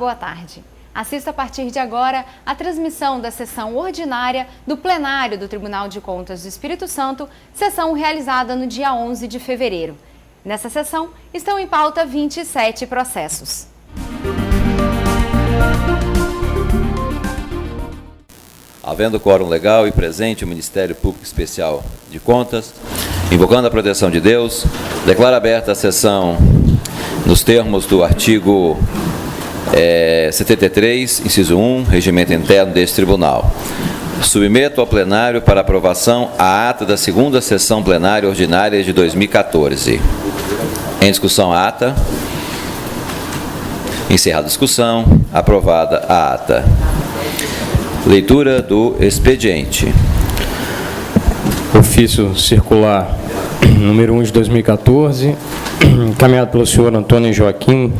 boa tarde. Assista a partir de agora a transmissão da sessão ordinária do plenário do Tribunal de Contas do Espírito Santo, sessão realizada no dia 11 de fevereiro. Nessa sessão estão em pauta 27 processos. Havendo quórum legal e presente o Ministério Público Especial de Contas, invocando a proteção de Deus, declaro aberta a sessão nos termos do artigo 73, inciso 1, regimento interno deste tribunal. Submeto ao plenário para aprovação a ata da segunda sessão plenária ordinária de 2014. Em discussão a ata. Encerrada a discussão, aprovada a ata. Leitura do expediente. Ofício circular número 1 de 2014, encaminhado pelo senhor Antônio Joaquim,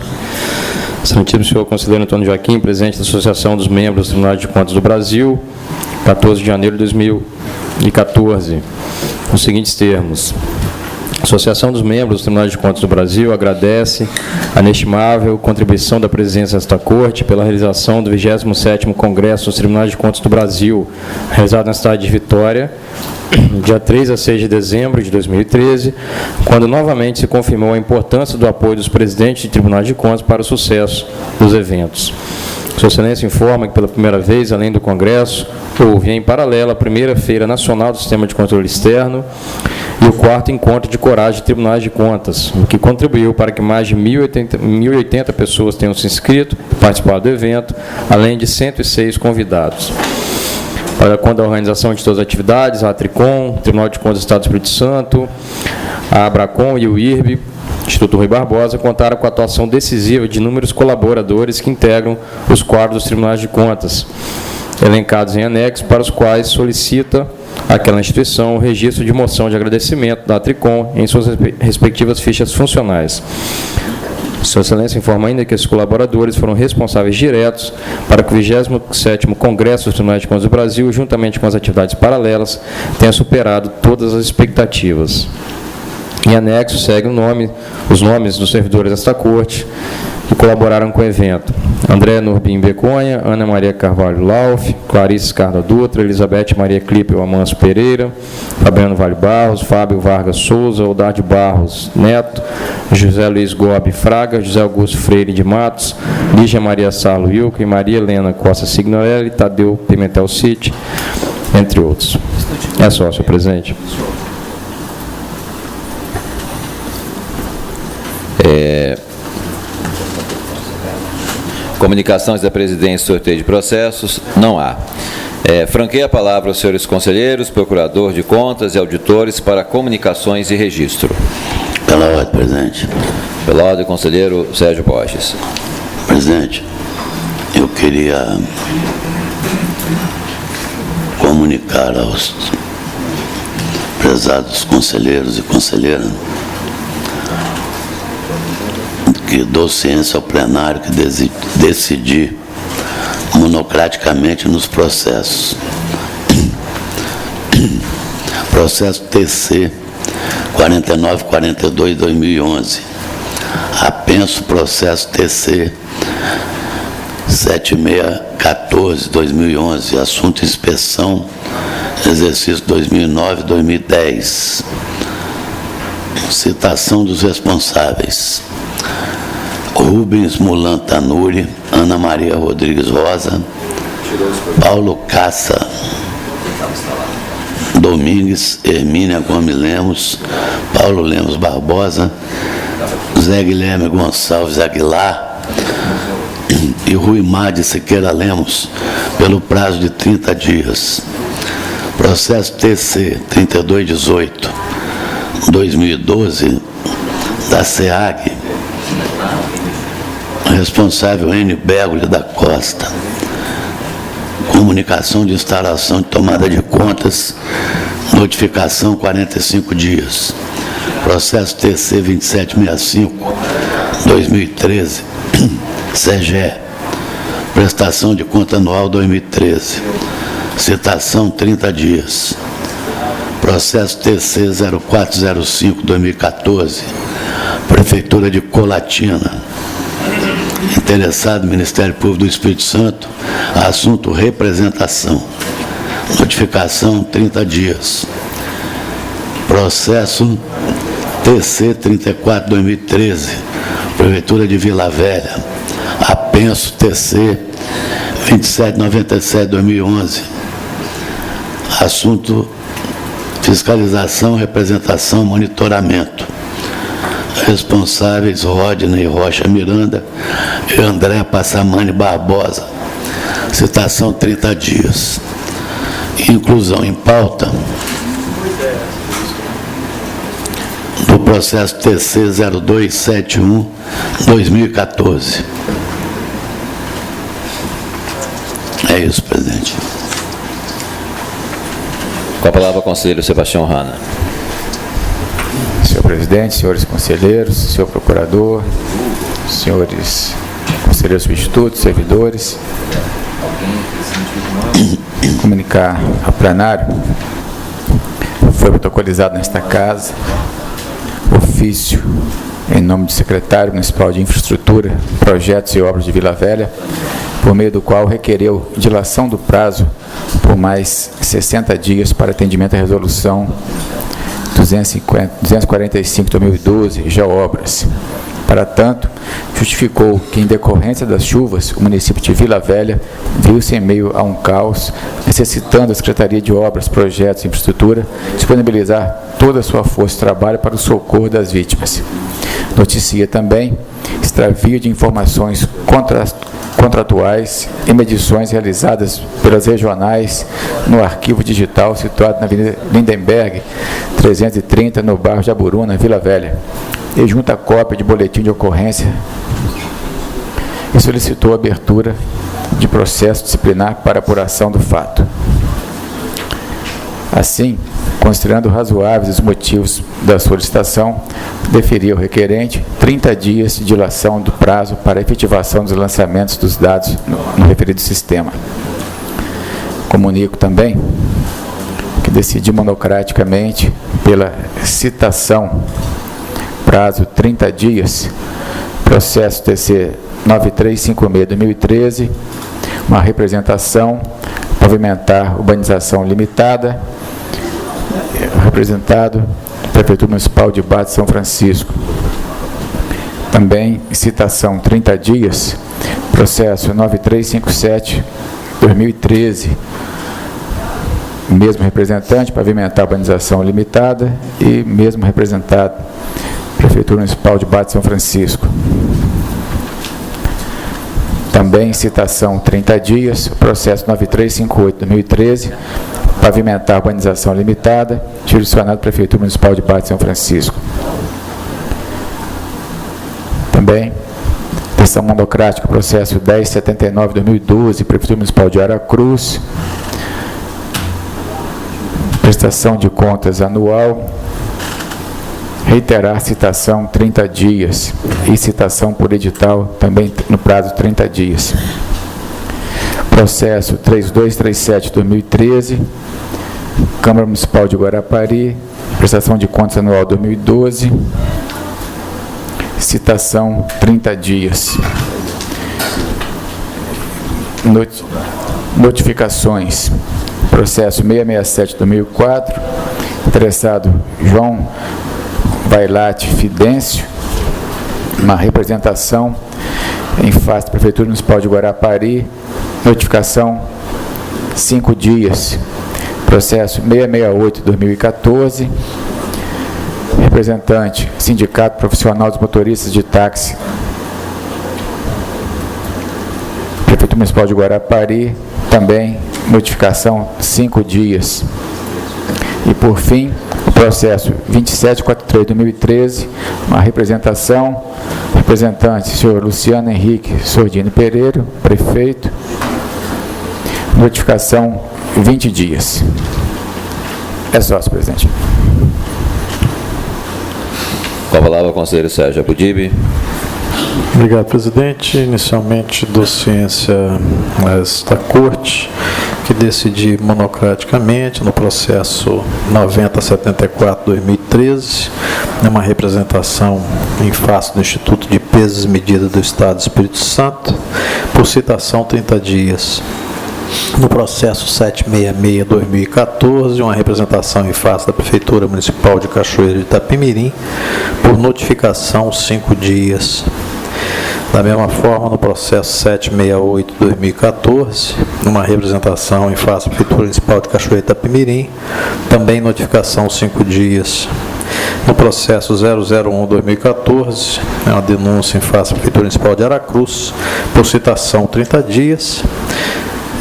Santíssimo senhor conselheiro Antônio Joaquim, presidente da Associação dos Membros do Tribunal de Contas do Brasil, 14 de janeiro de 2014, nos seguintes termos. A Associação dos Membros do Tribunal de Contas do Brasil agradece a inestimável contribuição da presidência desta Corte pela realização do 27º Congresso dos Tribunais de Contas do Brasil, realizado na cidade de Vitória, dia 3 a 6 de dezembro de 2013, quando novamente se confirmou a importância do apoio dos presidentes de tribunais de contas para o sucesso dos eventos. Sua Excelência informa que, pela primeira vez, além do Congresso, houve, em paralelo, a primeira Feira Nacional do Sistema de Controle Externo e o 4º Encontro de Coragem de Tribunais de Contas, o que contribuiu para que mais de 1.080 pessoas tenham se inscrito e participado do evento, além de 106 convidados. Para conta da organização de todas as atividades, a Atricom, Tribunal de Contas do Estado do Espírito Santo, a Abracom e o IRB, Instituto Rui Barbosa, contaram com a atuação decisiva de inúmeros colaboradores que integram os quadros dos Tribunais de Contas, elencados em anexo, para os quais solicita aquela instituição o registro de moção de agradecimento da Atricom em suas respectivas fichas funcionais. Sua Excelência informa ainda que esses colaboradores foram responsáveis diretos para que o 27º Congresso dos Tribunais de Contas do Brasil, juntamente com as atividades paralelas, tenha superado todas as expectativas. Em anexo, segue os nomes dos servidores desta Corte que colaboraram com o evento: André Nurbim Beconha, Ana Maria Carvalho Lauf, Clarice Scarda Dutra, Elizabeth Maria Clipel Amanso Pereira, Fabiano Vale Barros, Fábio Vargas Souza, Odardo Barros Neto, José Luiz Gobi Fraga, José Augusto Freire de Matos, Lígia Maria Sarlo Wilco e Maria Helena Costa Signorelli, Tadeu Pimentel City, entre outros. É só, senhor presidente. Comunicações da presidência, sorteio de processos, não há. Franqueia a palavra aos senhores conselheiros, procurador de contas e auditores para comunicações e registro. Pela ordem, presidente. Pela ordem, conselheiro Sérgio Borges. Presidente, eu queria comunicar aos prezados conselheiros e conselheiras que dou ciência ao plenário que decidir monocraticamente nos processos. Processo TC 4942-2011. Apenso processo TC 7614-2011. Assunto inspeção, exercício 2009-2010. Citação dos responsáveis: Rubens Mulan Tanuri, Ana Maria Rodrigues Rosa, Paulo Caça Domingues, Hermínia Gomes Lemos, Paulo Lemos Barbosa, Zé Guilherme Gonçalves Aguilar e Rui Mar de Siqueira Lemos, pelo prazo de 30 dias. Processo TC 3218-2012 da SEAG, responsável N. Begoli da Costa. Comunicação de instalação de tomada de contas, notificação 45 dias. Processo TC 2765-2013, CGE, prestação de conta anual 2013. Citação 30 dias. Processo TC 0405-2014, Prefeitura de Colatina. Interessado, Ministério Público do Espírito Santo, assunto representação. Notificação 30 dias. Processo TC 34/2013, Prefeitura de Vila Velha. Apenso TC 2797/2011. Assunto fiscalização, representação, monitoramento. Responsáveis Rodney Rocha Miranda e André Passamani Barbosa. Citação 30 dias. Inclusão em pauta do processo TC 0271/2014. É isso, presidente. Com a palavra, conselheiro Sebastião Hanna. Senhor presidente, senhores conselheiros, senhor procurador, senhores conselheiros substitutos, servidores, comunicar ao plenário, foi protocolizado nesta casa ofício em nome do secretário municipal de Infraestrutura, Projetos e Obras de Vila Velha, por meio do qual requereu dilação do prazo por mais 60 dias para atendimento à resolução 245/2012, Geobras. Para tanto, justificou que, em decorrência das chuvas, o município de Vila Velha viu-se em meio a um caos, necessitando a Secretaria de Obras, Projetos e Infraestrutura disponibilizar toda a sua força de trabalho para o socorro das vítimas. Noticia também extravio de informações contratuais e medições realizadas pelas regionais no arquivo digital situado na Avenida Lindenberg, 330, no bairro Jaburuna, Vila Velha, e junto à cópia de boletim de ocorrência, e solicitou a abertura de processo disciplinar para apuração do fato. Assim, considerando razoáveis os motivos da solicitação, deferiu ao requerente 30 dias de dilação do prazo para a efetivação dos lançamentos dos dados no referido sistema. Comunico também que decidi monocraticamente pela citação, prazo 30 dias, processo TC 9356/2013, uma representação, pavimentar urbanização limitada, representado Prefeitura Municipal de Barra de São Francisco. Também citação 30 dias, processo 9357/2013, mesmo representante, pavimentar urbanização limitada, e mesmo representado Prefeitura Municipal de Barra de São Francisco. Também citação 30 dias, processo 9358/2013, pavimentar urbanização limitada, jurisdicionado Prefeitura Municipal de Barra de São Francisco. Também, questão monocrática, processo 1079/2012, Prefeitura Municipal de Aracruz, prestação de contas anual, reiterar citação 30 dias e citação por edital também no prazo 30 dias. Processo 3237/2013, Câmara Municipal de Guarapari, prestação de contas anual 2012, citação 30 dias. Notificações. Processo 667/2004, interessado João Vailate Fidêncio, uma representação em face da Prefeitura Municipal de Guarapari, notificação 5 dias. Processo 668/2014, representante Sindicato Profissional dos Motoristas de Táxi, Prefeitura Municipal de Guarapari, também notificação 5 dias. E, por fim, o processo 2743/2013, uma representação, representante senhor Luciano Henrique Sordino Pereira, prefeito, notificação 20 dias. É só, senhor presidente. Com a palavra, conselheiro Sérgio Abudibe. Obrigado, presidente. Inicialmente, dou ciência a esta Corte, que decidi monocraticamente no processo 9074-2013, numa representação em face do Instituto de Pesos e Medidas do Estado do Espírito Santo, por citação 30 dias. No processo 766-2014, uma representação em face da Prefeitura Municipal de Cachoeiro de Itapemirim, por notificação 5 dias. Da mesma forma, no processo 768-2014, uma representação em face da Prefeitura Municipal de Cachoeiro de Itapemirim, também notificação 5 dias. No processo 001-2014, é uma denúncia em face da Prefeitura Municipal de Aracruz, por citação 30 dias.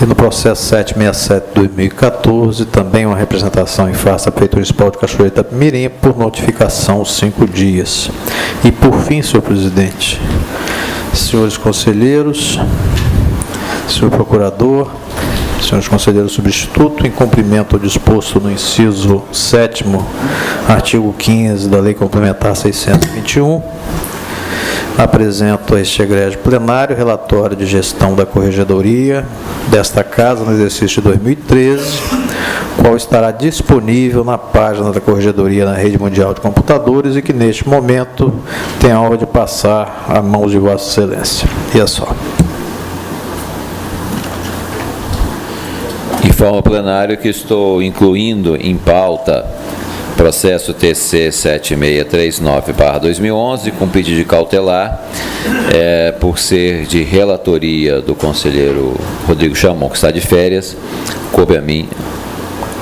E no processo 767-2014, também uma representação em face da Prefeitura Municipal de Cachoeiro de Itapemirim, por notificação 5 dias. E por fim, senhor presidente, senhores conselheiros, senhor procurador, senhores conselheiros substituto, em cumprimento ao disposto no inciso 7º, artigo 15 da Lei Complementar 621, apresento a este egrégio plenário relatório de gestão da Corregedoria desta Casa no exercício de 2013, qual estará disponível na página da Corregedoria na Rede Mundial de Computadores e que neste momento tem a honra de passar a mãos de Vossa Excelência. E é só. Informo ao plenário que estou incluindo em pauta processo TC 7639/2011, com pedido de cautelar, por ser de relatoria do conselheiro Rodrigo Chamon, que está de férias, coube a mim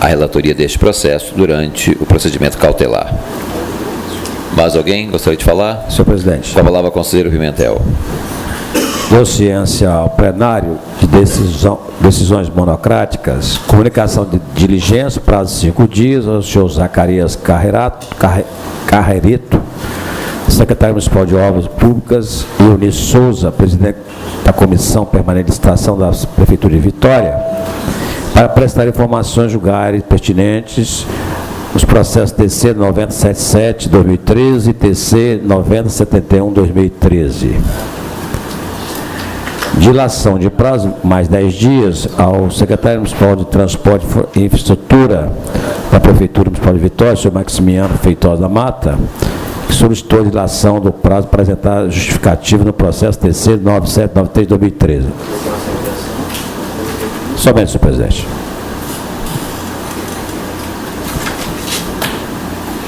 a relatoria deste processo durante o procedimento cautelar. Mais alguém gostaria de falar? Senhor presidente. Com a palavra, conselheiro Pimentel. Dou ciência ao plenário de decisões monocráticas, comunicação de diligência, prazo de 5 dias, ao senhor Zacarias Carrereto, secretário municipal de Obras Públicas, e Eunice Souza, presidente da Comissão Permanente de Licitação da Prefeitura de Vitória, para prestar informações julgares pertinentes nos processos TC 9077-2013 e TC 9071-2013. Dilação de prazo, mais 10 dias, ao secretário municipal de Transporte e Infraestrutura da Prefeitura Municipal de Vitória, senhor Maximiano Feitosa da Mata, que solicitou a dilação do prazo para apresentar justificativa no processo TC 9793-2013. Somente, senhor presidente.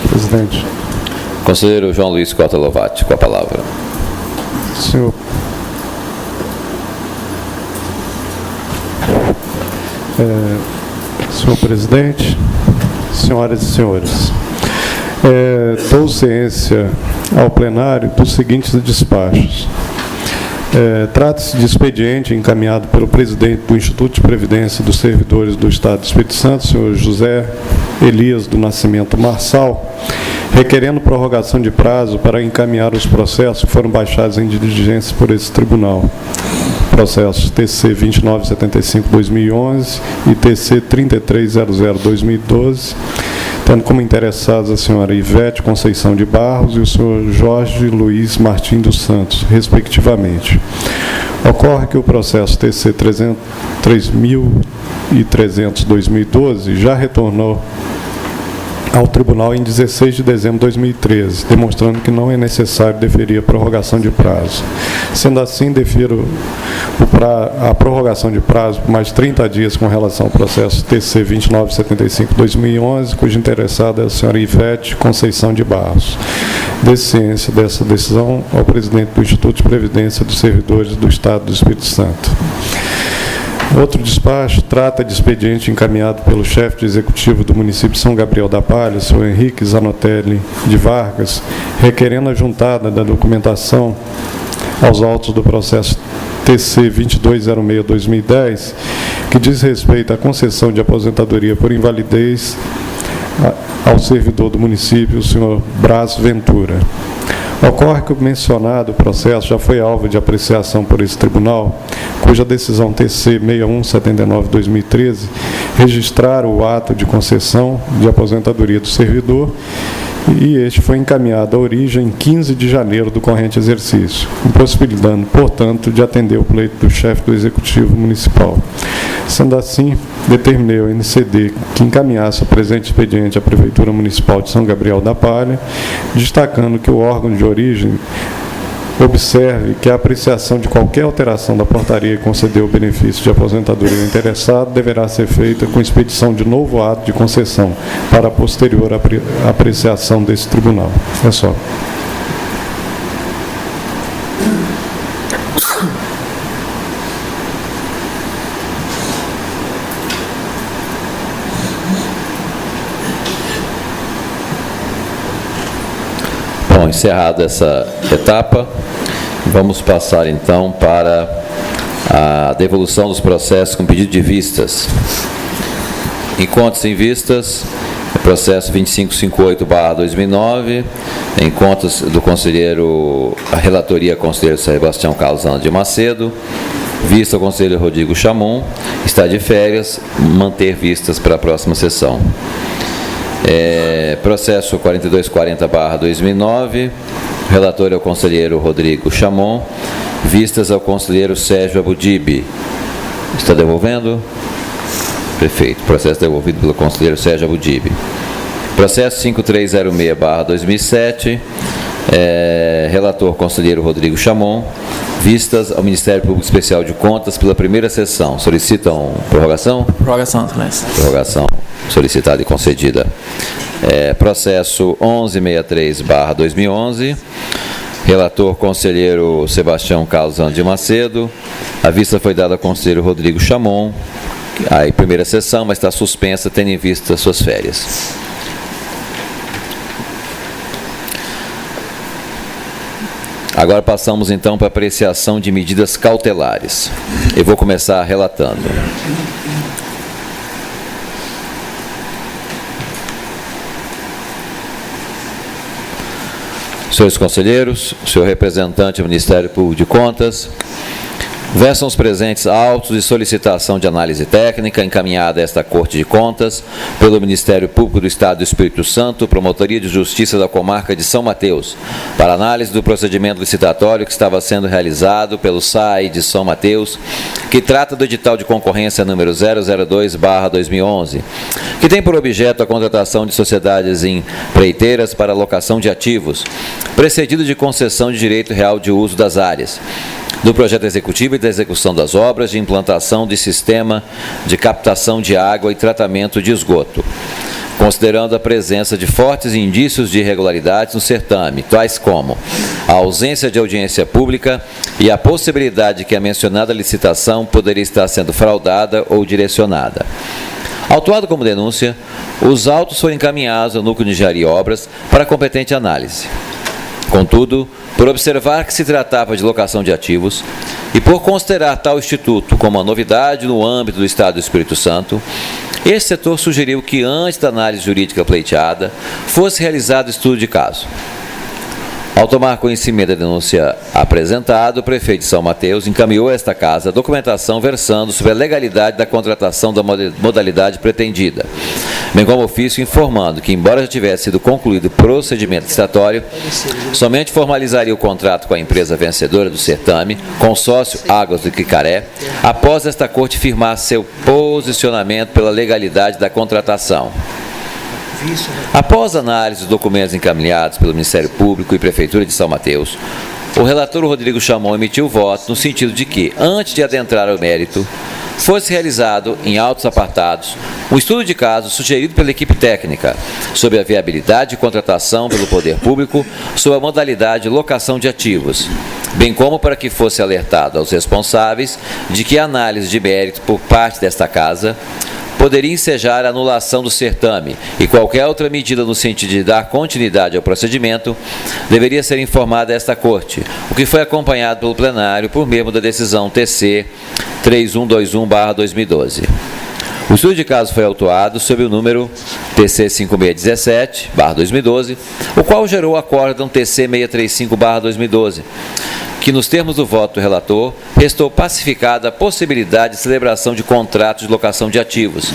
Presidente. Conselheiro João Luiz Cota Lovati, com a palavra. Senhor presidente, senhoras e senhores, dou ciência ao plenário dos seguintes despachos. Trata-se de expediente encaminhado pelo presidente do Instituto de Previdência dos Servidores do Estado do Espírito Santo, senhor José Elias do Nascimento Marçal, requerendo prorrogação de prazo para encaminhar os processos que foram baixados em diligência por esse tribunal. Processos TC 2975-2011 e TC 3300-2012, tendo como interessados a senhora Ivete Conceição de Barros e o senhor Jorge Luiz Martins dos Santos, respectivamente. Ocorre que o processo TC 3300-2012 já retornou ao Tribunal em 16 de dezembro de 2013, demonstrando que não é necessário deferir a prorrogação de prazo. Sendo assim, defiro a prorrogação de prazo por mais 30 dias com relação ao processo TC 2975-2011, cuja interessada é a senhora Ivete Conceição de Barros. Dê ciência dessa decisão ao presidente do Instituto de Previdência dos Servidores do Estado do Espírito Santo. Outro despacho trata de expediente encaminhado pelo chefe de executivo do município de São Gabriel da Palha, senhor Henrique Zanotelli de Vargas, requerendo a juntada da documentação aos autos do processo TC 2206-2010, que diz respeito à concessão de aposentadoria por invalidez ao servidor do município, o senhor Brás Ventura. Ocorre que o mencionado processo já foi alvo de apreciação por esse tribunal, cuja decisão TC 6179-2013 registraram o ato de concessão de aposentadoria do servidor e este foi encaminhado à origem em 15 de janeiro do corrente exercício, impossibilitando, portanto, de atender o pleito do chefe do Executivo Municipal. Sendo assim, determinei ao NCD que encaminhasse o presente expediente à Prefeitura Municipal de São Gabriel da Palha, destacando que o órgão de origem observe que a apreciação de qualquer alteração da portaria que concedeu o benefício de aposentadoria ao interessado deverá ser feita com expedição de novo ato de concessão para a posterior apreciação desse tribunal. É só. Bom, encerrada essa etapa, vamos passar então para a devolução dos processos com pedido de vistas. Encontros em vistas, processo 2558/2009, em contas do conselheiro, a relatoria conselheiro Sebastião Carlos Ana de Macedo, vista o conselheiro Rodrigo Chamon, está de férias, manter vistas para a próxima sessão. Processo 4240/2009, relator é o conselheiro Rodrigo Chamon, vistas ao conselheiro Sérgio Abudibe. Está devolvendo? Perfeito. Processo devolvido pelo conselheiro Sérgio Abudibe. Processo 5306/2007, relator conselheiro Rodrigo Chamon, vistas ao Ministério Público Especial de Contas pela primeira sessão. Solicitam prorrogação? Prorrogação, Excelência. Prorrogação solicitada e concedida. Processo 1163/2011, relator conselheiro Sebastião Carlos Ana de Macedo, a vista foi dada ao conselheiro Rodrigo Chamon, a primeira sessão, mas está suspensa tendo em vista suas férias. Agora passamos então para a apreciação de medidas cautelares. Eu vou começar relatando. Senhores conselheiros, senhor representante do Ministério Público de Contas, versam os presentes autos de solicitação de análise técnica encaminhada a esta Corte de Contas pelo Ministério Público do Estado do Espírito Santo, Promotoria de Justiça da Comarca de São Mateus, para análise do procedimento licitatório que estava sendo realizado pelo SAI de São Mateus, que trata do edital de concorrência número 002/2011, que tem por objeto a contratação de sociedades empreiteiras para alocação de ativos, precedido de concessão de direito real de uso das áreas, do projeto executivo e da execução das obras de implantação de sistema de captação de água e tratamento de esgoto, considerando a presença de fortes indícios de irregularidades no certame, tais como a ausência de audiência pública e a possibilidade de que a mencionada licitação poderia estar sendo fraudada ou direcionada. Autuado como denúncia, os autos foram encaminhados ao Núcleo de Engenharia e Obras para competente análise. Contudo, por observar que se tratava de locação de ativos e por considerar tal instituto como uma novidade no âmbito do Estado do Espírito Santo, esse setor sugeriu que, antes da análise jurídica pleiteada, fosse realizado estudo de caso. Ao tomar conhecimento da denúncia apresentada, o prefeito de São Mateus encaminhou a esta casa a documentação versando sobre a legalidade da contratação da modalidade pretendida, bem como ofício informando que, embora já tivesse sido concluído o procedimento licitatório, somente formalizaria o contrato com a empresa vencedora do certame, consórcio Águas do Quicaré, após esta Corte firmar seu posicionamento pela legalidade da contratação. Após análise dos documentos encaminhados pelo Ministério Público e Prefeitura de São Mateus, o relator Rodrigo Chamon emitiu voto no sentido de que, antes de adentrar ao mérito, fosse realizado, em autos apartados, um estudo de caso sugerido pela equipe técnica sobre a viabilidade de contratação pelo poder público sobre a modalidade de locação de ativos, bem como para que fosse alertado aos responsáveis de que a análise de mérito por parte desta casa poderia ensejar a anulação do certame e qualquer outra medida no sentido de dar continuidade ao procedimento deveria ser informada a esta Corte, o que foi acompanhado pelo plenário por meio da decisão TC 3121/2012. O estudo de caso foi autuado sob o número TC 5617/2012, o qual gerou o acórdão TC 635/2012, que, nos termos do voto do relator, restou pacificada a possibilidade de celebração de contratos de locação de ativos,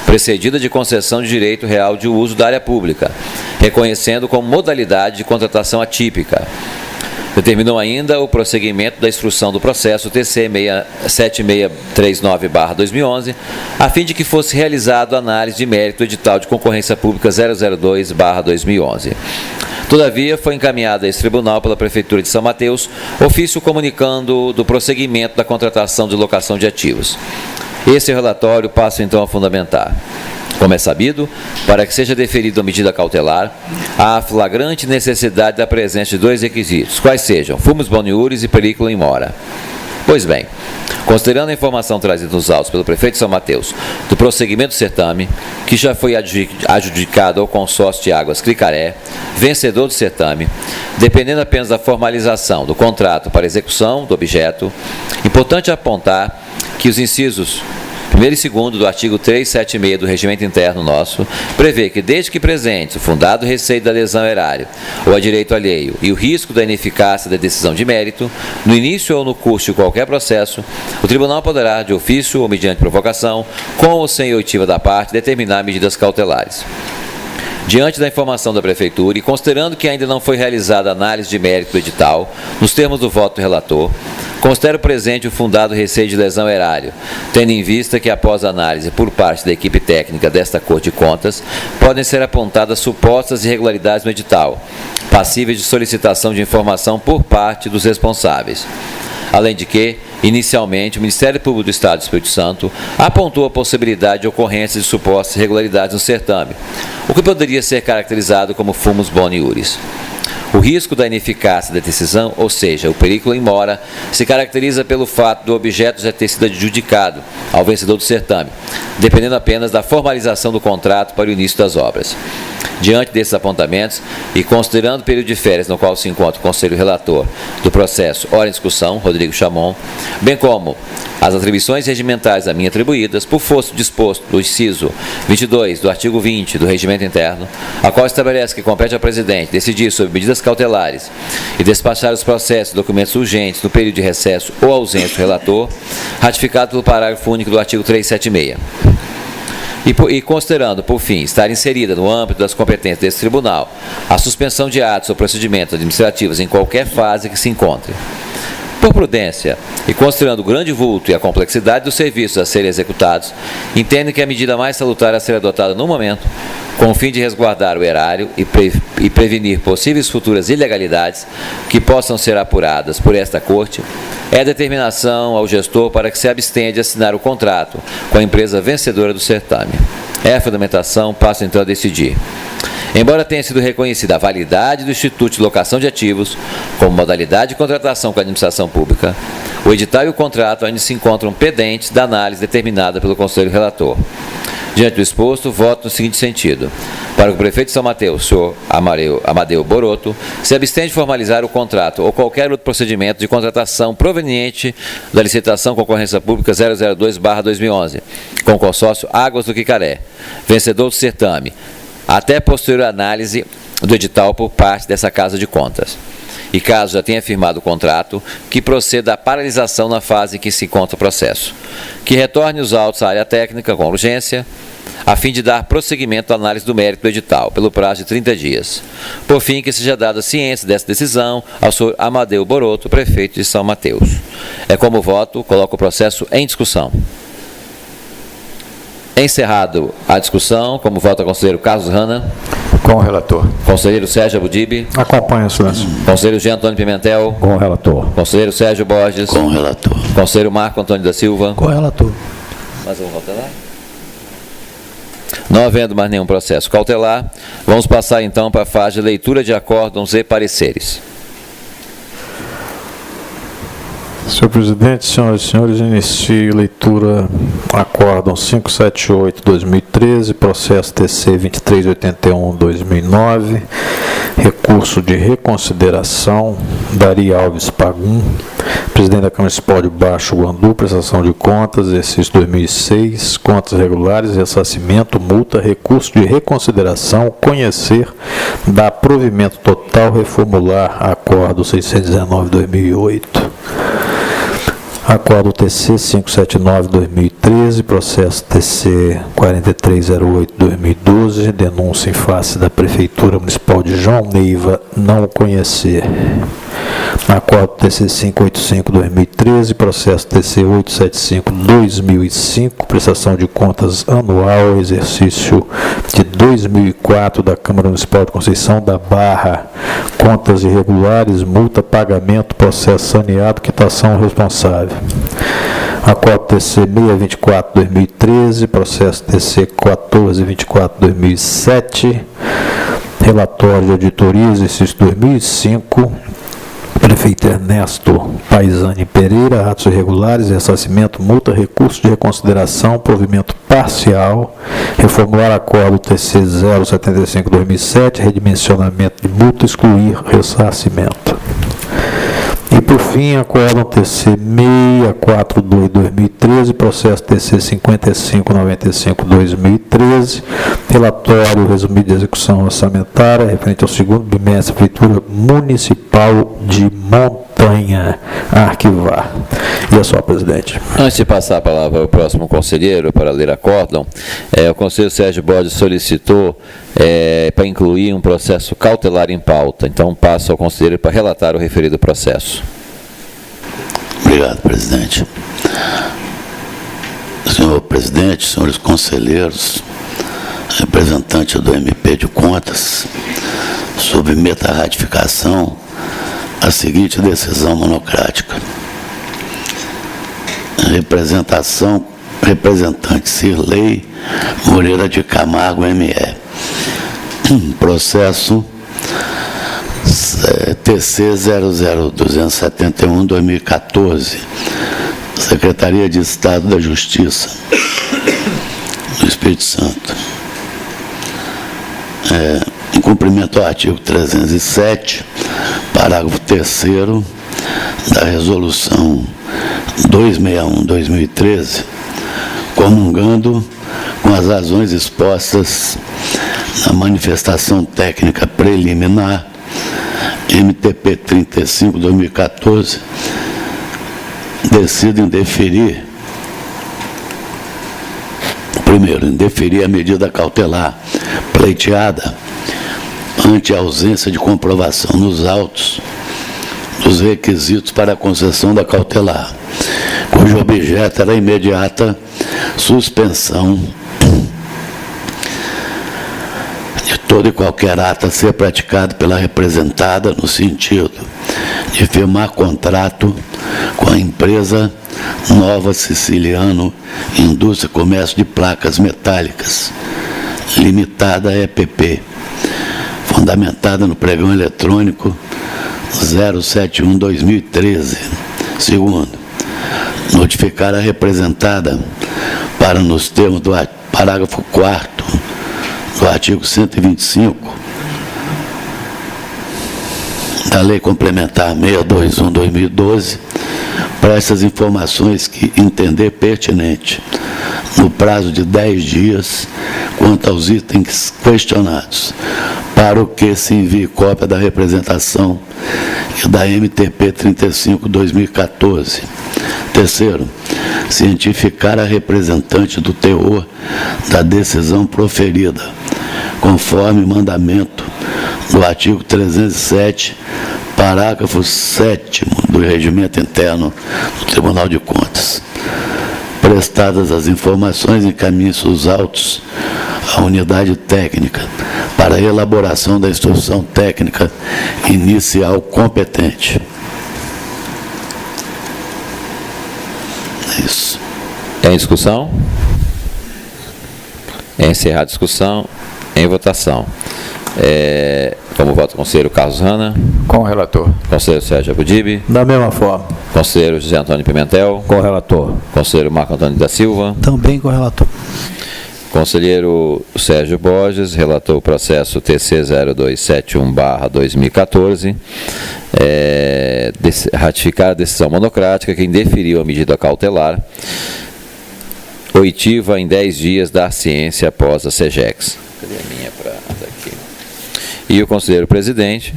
precedida de concessão de direito real de uso da área pública, reconhecendo como modalidade de contratação atípica. Determinou ainda o prosseguimento da instrução do processo TC 7639/2011, a fim de que fosse realizado a análise de mérito do edital de concorrência pública 002/2011. Todavia, foi encaminhado a esse tribunal pela Prefeitura de São Mateus ofício comunicando do prosseguimento da contratação de locação de ativos. Esse relatório passa então a fundamentar. Como é sabido, para que seja deferida a medida cautelar, há flagrante necessidade da presença de dois requisitos, quais sejam fumus boniuris e periculum in mora. Pois bem, considerando a informação trazida nos autos pelo prefeito de São Mateus do prosseguimento do certame, que já foi adjudicado ao consórcio de águas Cricaré, vencedor do certame, dependendo apenas da formalização do contrato para execução do objeto, importante apontar que os incisos 1º e 2º do artigo 376 do Regimento Interno nosso, prevê que, desde que presente o fundado receio da lesão erária ou a direito alheio e o risco da ineficácia da decisão de mérito, no início ou no curso de qualquer processo, o tribunal poderá, de ofício ou mediante provocação, com ou sem oitiva da parte, determinar medidas cautelares. Diante da informação da Prefeitura e considerando que ainda não foi realizada a análise de mérito do edital, nos termos do voto do relator, considero presente o fundado receio de lesão erário, tendo em vista que, após a análise por parte da equipe técnica desta Corte de Contas, podem ser apontadas supostas irregularidades no edital, passíveis de solicitação de informação por parte dos responsáveis. Além de que, inicialmente, o Ministério Público do Estado do Espírito Santo apontou a possibilidade de ocorrência de supostas irregularidades no certame, o que poderia ser caracterizado como fumus boniuris. O risco da ineficácia da decisão, ou seja, o periculum in mora, se caracteriza pelo fato do objeto já ter sido adjudicado ao vencedor do certame, dependendo apenas da formalização do contrato para o início das obras. Diante desses apontamentos e considerando o período de férias no qual se encontra o conselho relator do processo ora em discussão, Rodrigo Chamon, bem como as atribuições regimentais a mim atribuídas, por força disposto do inciso 22 do artigo 20 do Regimento Interno, a qual estabelece que compete ao presidente decidir sobre medidas cautelares e despachar os processos e documentos urgentes no período de recesso ou ausência do relator, ratificado pelo parágrafo único do artigo 376. E considerando, por fim, estar inserida no âmbito das competências desse tribunal a suspensão de atos ou procedimentos administrativos em qualquer fase que se encontre. Por prudência, e considerando o grande vulto e a complexidade dos serviços a serem executados, entendo que a medida mais salutar a ser adotada no momento, com o fim de resguardar o erário e prevenir possíveis futuras ilegalidades que possam ser apuradas por esta Corte, é a determinação ao gestor para que se abstenha de assinar o contrato com a empresa vencedora do certame. É a fundamentação, passo então a decidir. Embora tenha sido reconhecida a validade do Instituto de Locação de Ativos como modalidade de contratação com a administração pública, o edital e o contrato ainda se encontram pendentes da análise determinada pelo Conselho Relator. Diante do exposto, voto no seguinte sentido. Para que o prefeito de São Mateus, senhor Amadeu Boroto, se abstenha de formalizar o contrato ou qualquer outro procedimento de contratação proveniente da licitação concorrência pública 002/2011, com o consórcio Águas do Cricaré, vencedor do certame, até posterior análise do edital por parte dessa Casa de Contas. E caso já tenha firmado o contrato, que proceda à paralisação na fase em que se encontra o processo. Que retorne os autos à área técnica com urgência, a fim de dar prosseguimento à análise do mérito do edital, pelo prazo de 30 dias. Por fim, que seja dada ciência dessa decisão ao senhor Amadeu Boroto, prefeito de São Mateus. É como voto, coloco o processo em discussão. Encerrado a discussão, como vota o conselheiro Carlos Hanna. Com o relator. Conselheiro Sérgio Abudibe. Acompanha, excelência. Conselheiro Jean Antônio Pimentel. Com o relator. Conselheiro Sérgio Borges. Com o relator. Conselheiro Marco Antônio da Silva. Com o relator. Mais um cautelar? Não havendo mais nenhum processo cautelar, vamos passar então para a fase de leitura de acórdãos e pareceres. Senhor presidente, senhoras e senhores, inicio leitura acórdão 578/2013, processo TC 2381/2009, recurso de reconsideração, Dari Alves Pagum, presidente da Câmara Municipal de Baixo Guandu, prestação de contas, exercício 2006, contas regulares, ressarcimento, multa, recurso de reconsideração, conhecer, dar provimento total, reformular acórdão 619/2008. Acordo TC 579-2013, processo TC 4308-2012, denúncia em face da Prefeitura Municipal de João Neiva não conhecer. Acordo TC 585-2013, processo TC 875-2005, prestação de contas anual, exercício de 2004 da Câmara Municipal de Conceição da Barra, contas irregulares, multa, pagamento, processo saneado, quitação responsável. Acordo TC 624-2013, processo TC 1424-2007, relatório de auditoria, exercício 2005, Prefeito Ernesto Paisani Pereira, atos irregulares, ressarcimento, multa, recurso de reconsideração, provimento parcial, reformular acordo TC 075-2007, redimensionamento de multa, excluir ressarcimento. E, por fim, acordo TC 642-2013, processo TC 5595-2013, relatório resumido de execução orçamentária referente ao segundo bimestre da Prefeitura Municipal de Montanha. Arquivar. E é só, presidente. Antes de passar a palavra ao próximo conselheiro para ler acórdão, o conselheiro Sérgio Borges solicitou para incluir um processo cautelar em pauta. Então, passo ao conselheiro para relatar o referido processo. Obrigado, presidente. Senhor presidente, senhores conselheiros, representante do MP de Contas, submeto à ratificação a seguinte decisão monocrática. Representante Cirlei Moreira de Camargo, ME. Processo TC 00271-2014, Secretaria de Estado da Justiça do Espírito Santo. Em cumprimento ao artigo 307, parágrafo 3º da Resolução 261/2013, comungando com as razões expostas na manifestação técnica preliminar MTP 35/2014, decido indeferir, primeiro, indeferir a medida cautelar pleiteada ante a ausência de comprovação nos autos dos requisitos para a concessão da cautelar, cujo objeto era a imediata suspensão de todo e qualquer ato a ser praticado pela representada no sentido de firmar contrato com a empresa Nova Siciliano Indústria e Comércio de Placas Metálicas, limitada EPP, fundamentada no pregão eletrônico 071/2013. Segundo, notificar a representada para, nos termos do parágrafo 4º do artigo 125 da Lei Complementar 621/2012, para essas informações que entender pertinente, no prazo de 10 dias, quanto aos itens questionados, para o que se envie cópia da representação e da MTP 35/2014. Terceiro, cientificar a representante do teor da decisão proferida, conforme mandamento do artigo 307, parágrafo 7º do Regimento Interno do Tribunal de Contas. Prestadas as informações, encaminhe-se os autos à unidade técnica para a elaboração da instrução técnica inicial competente. É isso. Em discussão? Encerrar a discussão. Em votação. Como vota o conselheiro Carlos Rana? Com o relator. Conselheiro Sérgio Abudibe? Da mesma forma. Conselheiro José Antônio Pimentel? Com o relator. Conselheiro Marco Antônio da Silva? Também com o relator. Conselheiro Sérgio Borges relatou o processo TC 0271/2014, ratificar a decisão monocrática que indeferiu a medida cautelar oitiva em 10 dias da ciência após a CEGEX. Cadê a minha para aqui? E o conselheiro presidente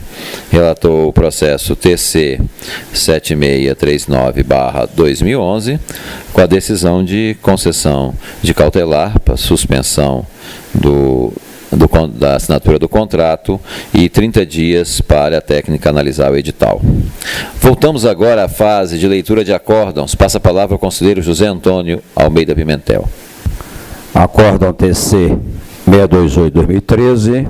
relatou o processo TC 7639/2011, com a decisão de concessão de cautelar para suspensão da assinatura do contrato e 30 dias para a técnica analisar o edital. Voltamos agora à fase de leitura de acórdãos. Passa a palavra ao conselheiro José Antônio Almeida Pimentel. Acórdão TC 628/2013,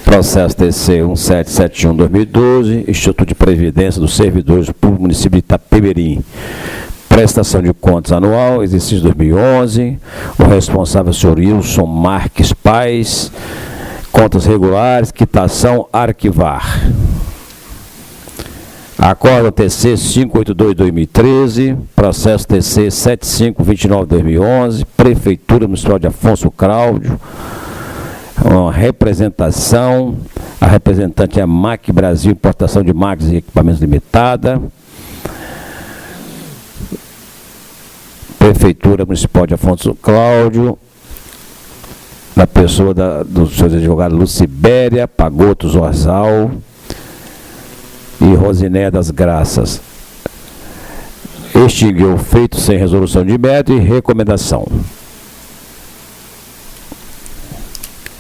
processo TC 1771/2012, Instituto de Previdência dos Servidores Públicos do município de Itapemirim. Prestação de contas anual, exercício 2011, o responsável é o senhor Wilson Marques Paz, contas regulares, quitação, arquivar. Acórdão TC 582/2013, processo TC 7529/2011, Prefeitura Municipal de Afonso Cláudio, uma representação, a representante é a MAC Brasil, importação de máquinas e equipamentos limitada. Prefeitura Municipal de Afonso Cláudio, na pessoa dos seus advogados Lucibéria Pagoto Zorzal e Rosinéia das Graças. Extinguiu o feito sem resolução de mérito e recomendação.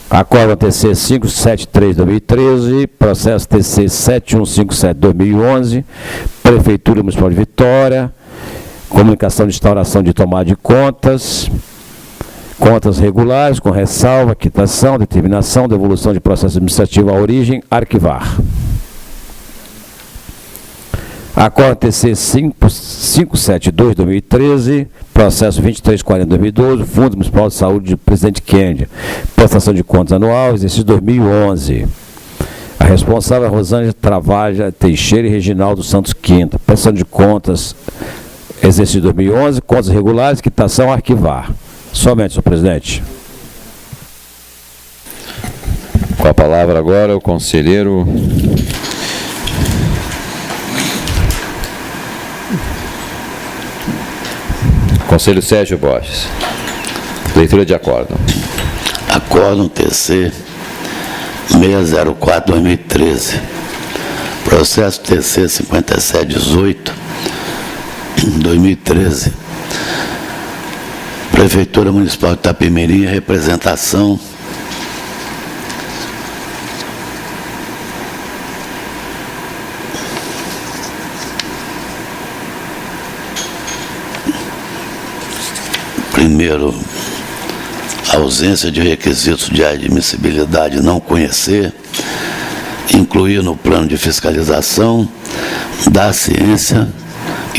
Acórdão TC 573/2013, processo TC 7157/2011, Prefeitura Municipal de Vitória, comunicação de instauração de tomada de contas, contas regulares, com ressalva, quitação, determinação, devolução de processo administrativo à origem, arquivar. Acórdão TC 572/2013, processo 2340/2012, Fundo Municipal de Saúde de Presidente Kennedy, prestação de contas anual, exercício 2011. A responsável é Rosângela Travaglia Teixeira e Reginaldo Santos Quinta, prestação de contas, exercício 2011, contas regulares, quitação, arquivar. Somente, senhor presidente. Com a palavra agora o conselheiro Conselho Sérgio Borges. Leitura de acórdão. Acórdão TC 604/2013. Processo TC 5718/2013. Prefeitura Municipal de Itapemirim, representação primeiro, ausência de requisitos de admissibilidade não conhecer, incluir no plano de fiscalização, da ciência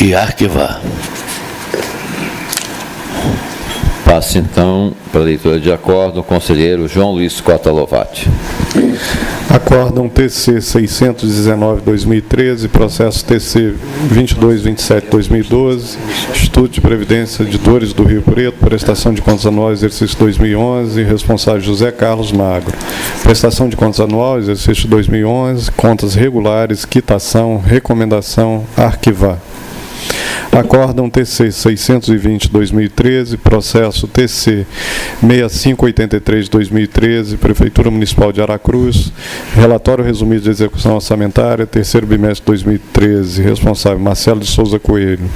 e arquivar. Passo então para a leitura de acórdão o conselheiro João Luiz Cota Lovati. Acórdão TC 619/2013, processo TC 2227/2012, Instituto de Previdência de Dores do Rio Preto, prestação de contas anual, exercício 2011, responsável José Carlos Magro. Prestação de contas anual, exercício 2011, contas regulares, quitação, recomendação, arquivar. Acórdão TC 620/2013, processo TC 6583/2013, Prefeitura Municipal de Aracruz, relatório resumido de execução orçamentária, terceiro bimestre de 2013, responsável Marcelo de Souza Coelho.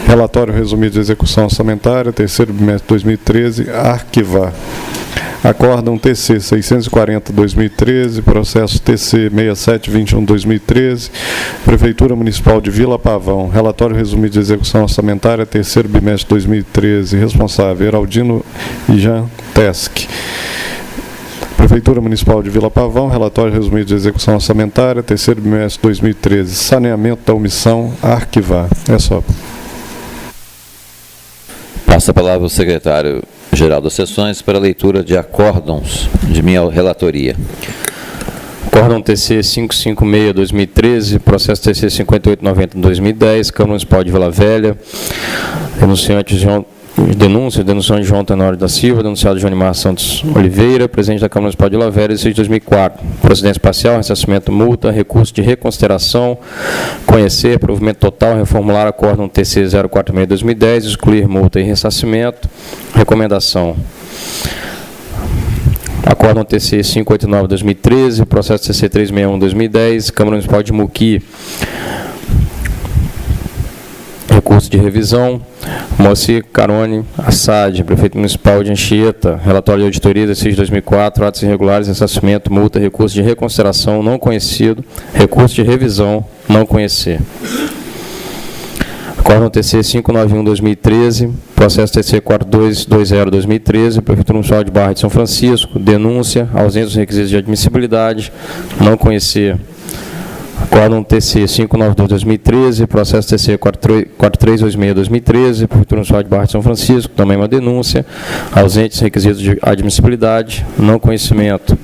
Relatório resumido de execução orçamentária, terceiro bimestre de 2013, arquivar. Acórdão TC 640/2013, processo TC 6721/2013, Prefeitura Municipal de Vila Pavão, relatório resumido de execução orçamentária, terceiro bimestre de 2013, responsável Heraldino Jean Tesc. Prefeitura Municipal de Vila Pavão, relatório resumido de execução orçamentária, terceiro bimestre de 2013, saneamento da omissão, arquivar. É só. Passa a palavra ao secretário-geral das sessões para a leitura de acórdãos de minha relatoria. Acórdão TC 556/2013, processo TC 5890/2010, Câmara Municipal de Vila Velha, denunciante denunciante João Tenório da Silva, denunciado Joanimar Santos Oliveira, presidente da Câmara Municipal de Vila Velha, desde 2004. Procedência parcial, ressarcimento multa, recurso de reconsideração, conhecer, provimento total, reformular acórdão TC 046/2010, excluir multa e ressarcimento, recomendação. Acórdão TC 589/2013, processo TC 361/2010, Câmara Municipal de Muqui, recurso de revisão, Moacir Carone Assad, prefeito municipal de Anchieta, relatório de auditoria, exercício de 2004, atos irregulares, ressarcimento, multa, recurso de reconsideração não conhecido, recurso de revisão não conhecer. Acórdão TC 591/2013, processo TC 4220/2013, Prefeitura Municipal de Barra de São Francisco, denúncia, ausência dos requisitos de admissibilidade, não conhecer. Acórdão TC 592/2013, processo TC 4326/2013, Prefeitura Municipal de Barra de São Francisco, também uma denúncia, ausentes requisitos de admissibilidade, não conhecimento.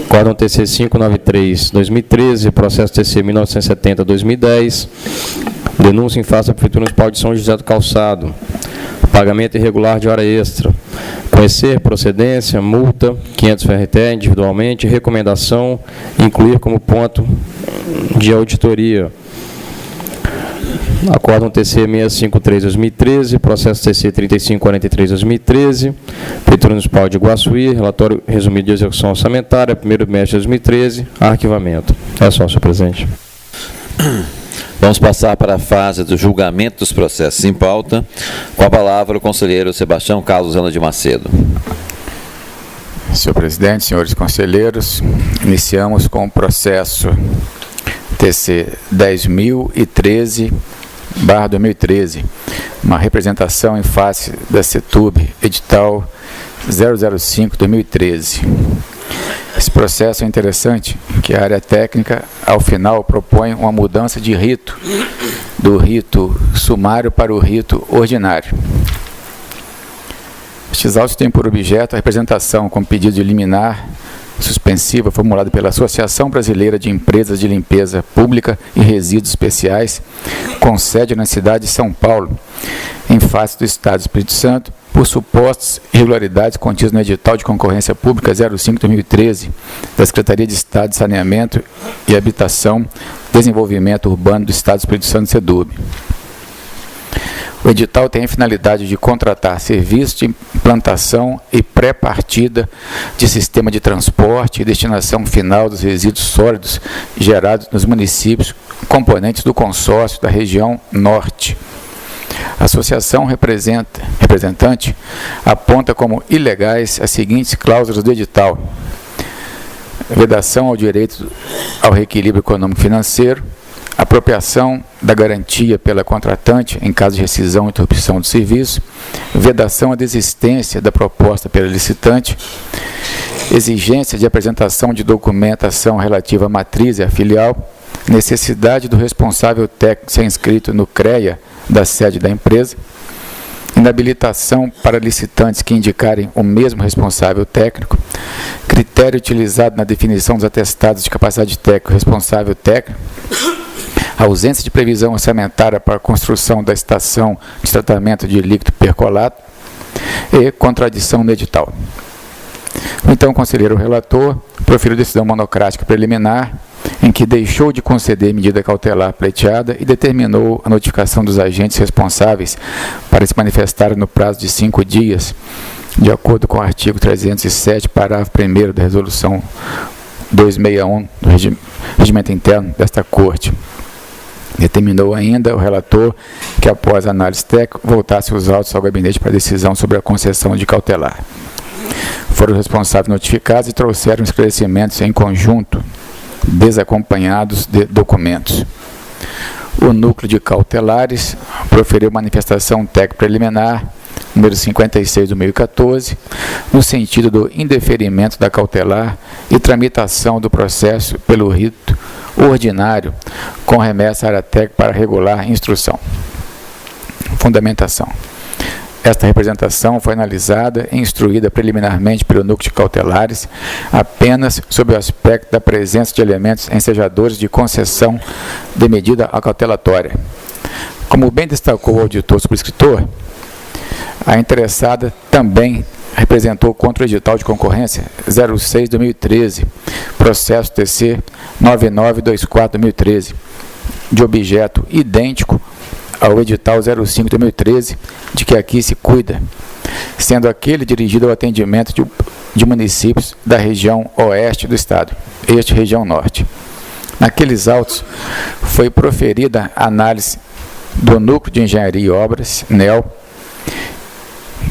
Acórdão TC 593/2013, processo TC 1970/2010, denúncia em face da Prefeitura Municipal de São José do Calçado, pagamento irregular de hora extra, conhecer procedência, multa, 500 FRT individualmente, recomendação, incluir como ponto de auditoria. Acórdão TC 653/2013, processo TC 3543/2013, Prefeitura Municipal de Iguaçuí, relatório resumido de execução orçamentária, 1º bimestre de 2013, arquivamento. É só, senhor presidente. Vamos passar para a fase do julgamento dos processos em pauta. Com a palavra, o conselheiro Sebastião Carlos Ana de Macedo. Senhor presidente, senhores conselheiros, iniciamos com o processo TC 10.013/2013, uma representação em face da CETUB, edital 005/2013. Esse processo é interessante, que a área técnica, ao final, propõe uma mudança de rito, do rito sumário para o rito ordinário. Estes autos têm por objeto a representação com pedido de liminar suspensiva formulada pela Associação Brasileira de Empresas de Limpeza Pública e Resíduos Especiais, com sede na cidade de São Paulo, em face do Estado do Espírito Santo, por supostas irregularidades contidas no edital de concorrência pública 05/2013 da Secretaria de Estado de Saneamento e Habitação, Desenvolvimento Urbano do Estado do Espírito Santo, SEDUB. O edital tem a finalidade de contratar serviços de implantação e pré-partida de sistema de transporte e destinação final dos resíduos sólidos gerados nos municípios componentes do consórcio da região norte. A associação representante aponta como ilegais as seguintes cláusulas do edital: vedação ao direito ao reequilíbrio econômico-financeiro, apropriação da garantia pela contratante em caso de rescisão ou interrupção do serviço, vedação à desistência da proposta pela licitante, exigência de apresentação de documentação relativa à matriz e à filial, necessidade do responsável técnico ser inscrito no CREA da sede da empresa, inabilitação para licitantes que indicarem o mesmo responsável técnico, critério utilizado na definição dos atestados de capacidade técnica responsável técnico, ausência de previsão orçamentária para a construção da estação de tratamento de líquido percolato e contradição no edital. Então, o conselheiro relator proferiu decisão monocrática preliminar em que deixou de conceder medida cautelar pleiteada e determinou a notificação dos agentes responsáveis para se manifestarem no prazo de 5 dias, de acordo com o artigo 307, parágrafo 1º da Resolução 261 do Regimento Interno desta Corte. Determinou ainda o relator que, após análise técnica, voltasse os autos ao gabinete para decisão sobre a concessão de cautelar. Foram os responsáveis notificados e trouxeram esclarecimentos em conjunto, desacompanhados de documentos. O núcleo de cautelares proferiu manifestação técnica preliminar, número 56/2014, no sentido do indeferimento da cautelar e tramitação do processo pelo rito ordinário, com remessa à área técnica para regular instrução. Fundamentação. Esta representação foi analisada e instruída preliminarmente pelo núcleo de cautelares apenas sob o aspecto da presença de elementos ensejadores de concessão de medida acautelatória. Como bem destacou o auditor subscritor, a interessada também representou contra o edital de concorrência 06/2013, processo TC 9924/2013, de objeto idêntico ao edital 05/2013, de que aqui se cuida, sendo aquele dirigido ao atendimento de municípios da região oeste do Estado, região norte. Naqueles autos, foi proferida a análise do Núcleo de Engenharia e Obras, NEL,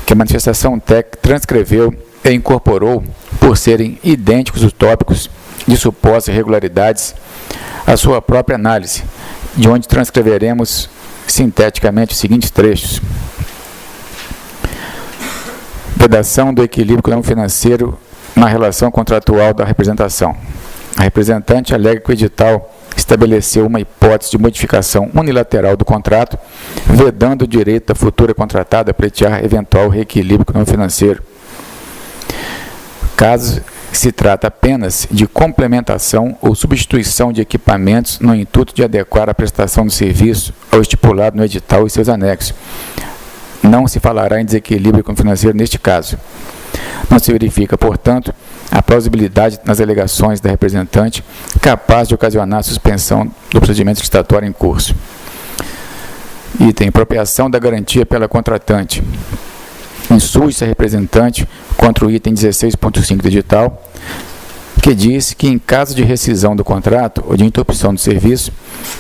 que a manifestação técnica transcreveu e incorporou, por serem idênticos os tópicos de supostas irregularidades, a sua própria análise, de onde transcreveremos sinteticamente os seguintes trechos. Vedação do equilíbrio econômico-financeiro na relação contratual da representação. A representante alega que o edital estabeleceu uma hipótese de modificação unilateral do contrato, vedando o direito da futura contratada a pleitear eventual reequilíbrio econômico-financeiro. Caso se trata apenas de complementação ou substituição de equipamentos no intuito de adequar a prestação do serviço ao estipulado no edital e seus anexos. Não se falará em desequilíbrio econômico-financeiro neste caso. Não se verifica, portanto, a plausibilidade nas alegações da representante capaz de ocasionar a suspensão do procedimento licitatório em curso. Item: apropriação da garantia pela contratante. Insurge-se a representante contra o item 16.5 do edital, que diz que, em caso de rescisão do contrato ou de interrupção do serviço,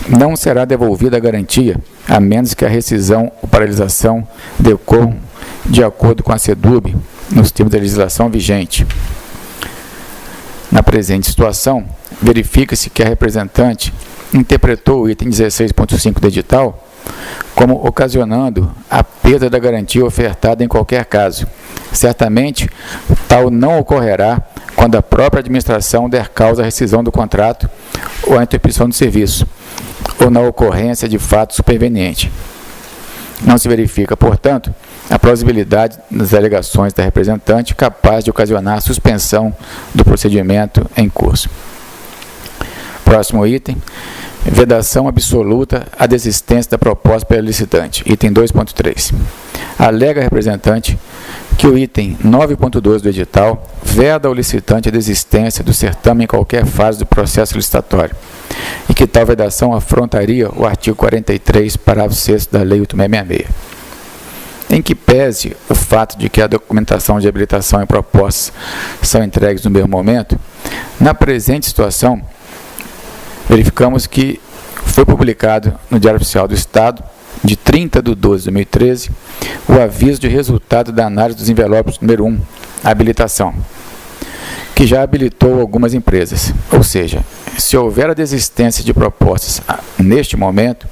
não será devolvida a garantia, a menos que a rescisão ou paralisação decorram de acordo com a SEDUB, nos termos da legislação vigente. Na presente situação, verifica-se que a representante interpretou o item 16.5 do edital como ocasionando a perda da garantia ofertada em qualquer caso. Certamente, tal não ocorrerá quando a própria administração der causa à rescisão do contrato ou à interrupção do serviço, ou na ocorrência de fato superveniente. Não se verifica, portanto, a plausibilidade das alegações da representante capaz de ocasionar a suspensão do procedimento em curso. Próximo item: vedação absoluta à desistência da proposta pela licitante. Item 2.3. Alega a representante que o item 9.2 do edital veda ao licitante a desistência do certame em qualquer fase do processo licitatório, e que tal vedação afrontaria o artigo 43, parágrafo 6º da Lei 8666. Em que pese o fato de que a documentação de habilitação e propostas são entregues no mesmo momento, na presente situação, verificamos que foi publicado no Diário Oficial do Estado, de 30/12/2013, o aviso de resultado da análise dos envelopes número 1, habilitação, que já habilitou algumas empresas. Ou seja, se houver a desistência de propostas neste momento,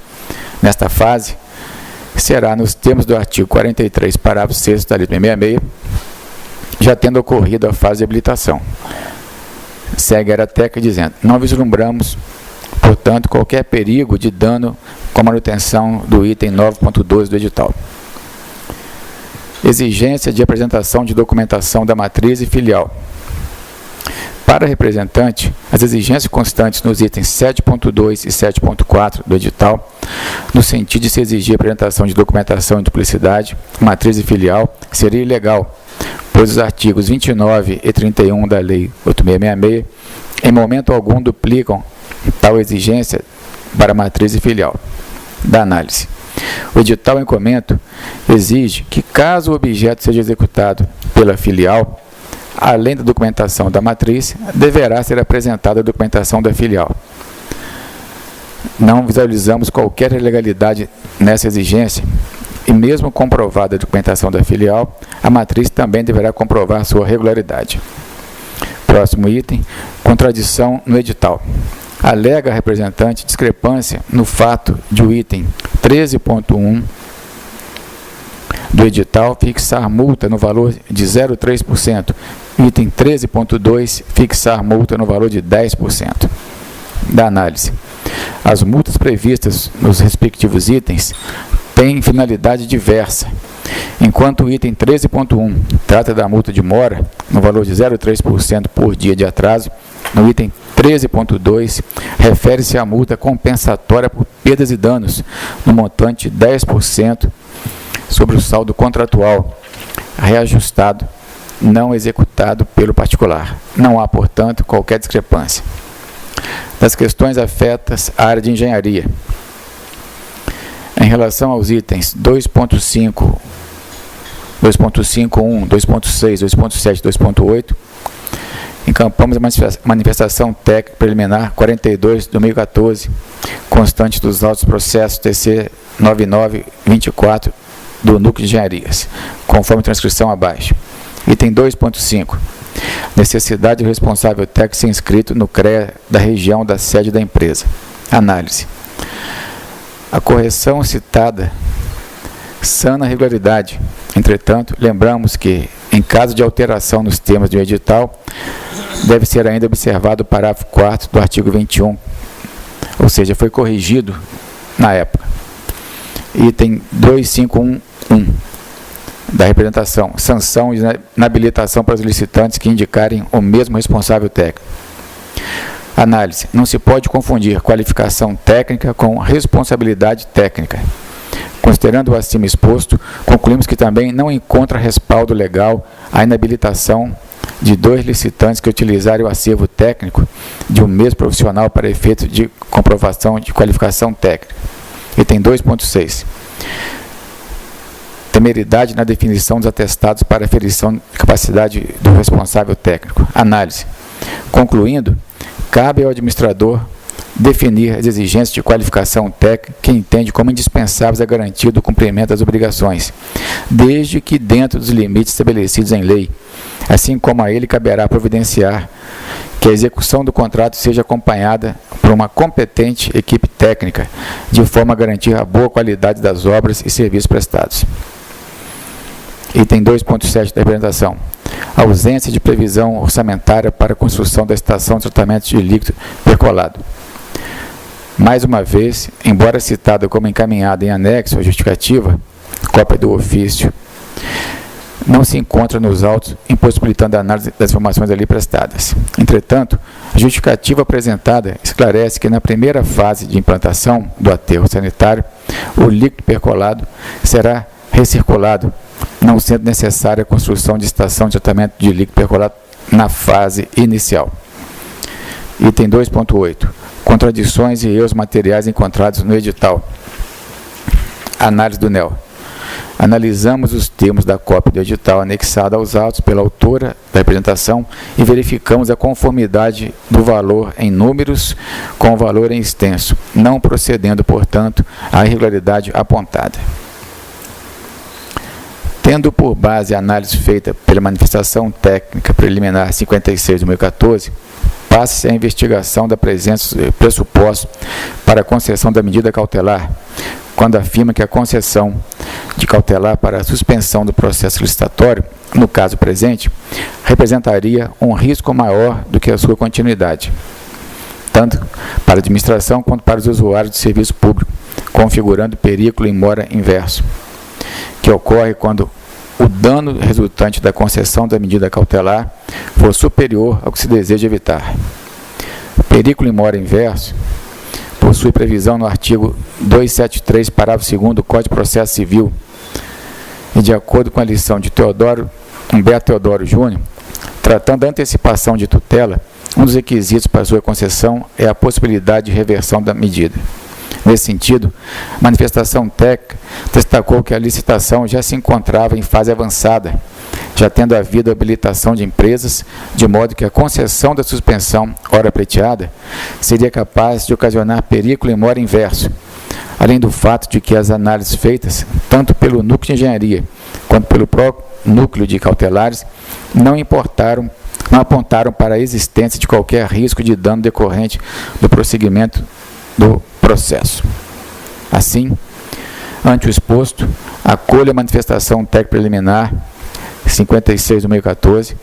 nesta fase, será nos termos do artigo 43, parágrafo 6º da Lei 8666, já tendo ocorrido a fase de habilitação. Segue a área técnica dizendo: não vislumbramos, portanto, qualquer perigo de dano com a manutenção do item 9.2 do edital. Exigência de apresentação de documentação da matriz e filial. Para a representante, as exigências constantes nos itens 7.2 e 7.4 do edital, no sentido de se exigir a apresentação de documentação de duplicidade, matriz e filial, seria ilegal, pois os artigos 29 e 31 da Lei 8666, em momento algum, duplicam tal exigência para matriz e filial. Da análise: o edital em comento exige que, caso o objeto seja executado pela filial, além da documentação da matriz, deverá ser apresentada a documentação da filial. Não visualizamos qualquer ilegalidade nessa exigência, e mesmo comprovada a documentação da filial, a matriz também deverá comprovar sua regularidade. Próximo item: contradição no edital. Alega a representante discrepância no fato de o item 13.1 do edital fixar multa no valor de 0,3%, item 13.2 fixar multa no valor de 10%. Da análise: as multas previstas nos respectivos itens têm finalidade diversa. Enquanto o item 13.1 trata da multa de mora no valor de 0,3% por dia de atraso, no item 13.2 refere-se à multa compensatória por perdas e danos no montante de 10% sobre o saldo contratual reajustado não executado pelo particular. Não há, portanto, qualquer discrepância. Das questões afetas à área de engenharia. Em relação aos itens 2.5 2.5.1, 2.6, 2.7, 2.8. Encampamos a manifestação técnica preliminar 42 de 2014, constante dos autos processos TC 9924 do Núcleo de Engenharias, conforme transcrição abaixo. Item 2.5. Necessidade do responsável técnico ser inscrito no CREA da região da sede da empresa. Análise. A correção citada sana a regularidade. Entretanto, lembramos que, em caso de alteração nos termos do edital, deve ser ainda observado o parágrafo 4º do artigo 21, ou seja, foi corrigido na época. Item 2511 da representação, sanção e inabilitação para os licitantes que indicarem o mesmo responsável técnico. Análise. Não se pode confundir qualificação técnica com responsabilidade técnica. Considerando o acima exposto, concluímos que também não encontra respaldo legal a inabilitação de 2 licitantes que utilizarem o acervo técnico de um mesmo profissional para efeito de comprovação de qualificação técnica. Item 2.6. Temeridade na definição dos atestados para aferição de capacidade do responsável técnico. Análise. Concluindo, cabe ao administrador definir as exigências de qualificação técnica que entende como indispensáveis a garantia do cumprimento das obrigações, desde que dentro dos limites estabelecidos em lei, assim como a ele caberá providenciar que a execução do contrato seja acompanhada por uma competente equipe técnica, de forma a garantir a boa qualidade das obras e serviços prestados. Item 2.7 da representação. Ausência de previsão orçamentária para a construção da estação de tratamento de líquido percolado. Mais uma vez, embora citada como encaminhada em anexo à justificativa, cópia do ofício, não se encontra nos autos, impossibilitando a análise das informações ali prestadas. Entretanto, a justificativa apresentada esclarece que na primeira fase de implantação do aterro sanitário, o líquido percolado será recirculado, não sendo necessária a construção de estação de tratamento de líquido percolado na fase inicial. Item 2.8. Contradições e erros materiais encontrados no edital. Análise do NEL. Analisamos os termos da cópia do edital anexada aos autos pela autora da representação e verificamos a conformidade do valor em números com o valor em extenso, não procedendo, portanto, à irregularidade apontada. Tendo por base a análise feita pela manifestação técnica preliminar 56 de 2014, passa-se a investigação da presença de pressupostos para a concessão da medida cautelar, quando afirma que a concessão de cautelar para a suspensão do processo licitatório, no caso presente, representaria um risco maior do que a sua continuidade, tanto para a administração quanto para os usuários do serviço público, configurando perigo in mora inverso, que ocorre quando o dano resultante da concessão da medida cautelar for superior ao que se deseja evitar. O perigo in mora inverso possui previsão no artigo 273, parágrafo 2º do Código de Processo Civil, e de acordo com a lição de Humberto Teodoro Júnior, tratando da antecipação de tutela, um dos requisitos para sua concessão é a possibilidade de reversão da medida. Nesse sentido, a manifestação técnica destacou que a licitação já se encontrava em fase avançada, já tendo havido habilitação de empresas, de modo que a concessão da suspensão, ora pleiteada, seria capaz de ocasionar perigo in mora inverso, além do fato de que as análises feitas, tanto pelo núcleo de engenharia quanto pelo próprio núcleo de cautelares, não apontaram para a existência de qualquer risco de dano decorrente do prosseguimento do processo. Assim, ante o exposto, acolho a manifestação técnica preliminar 56 de 2014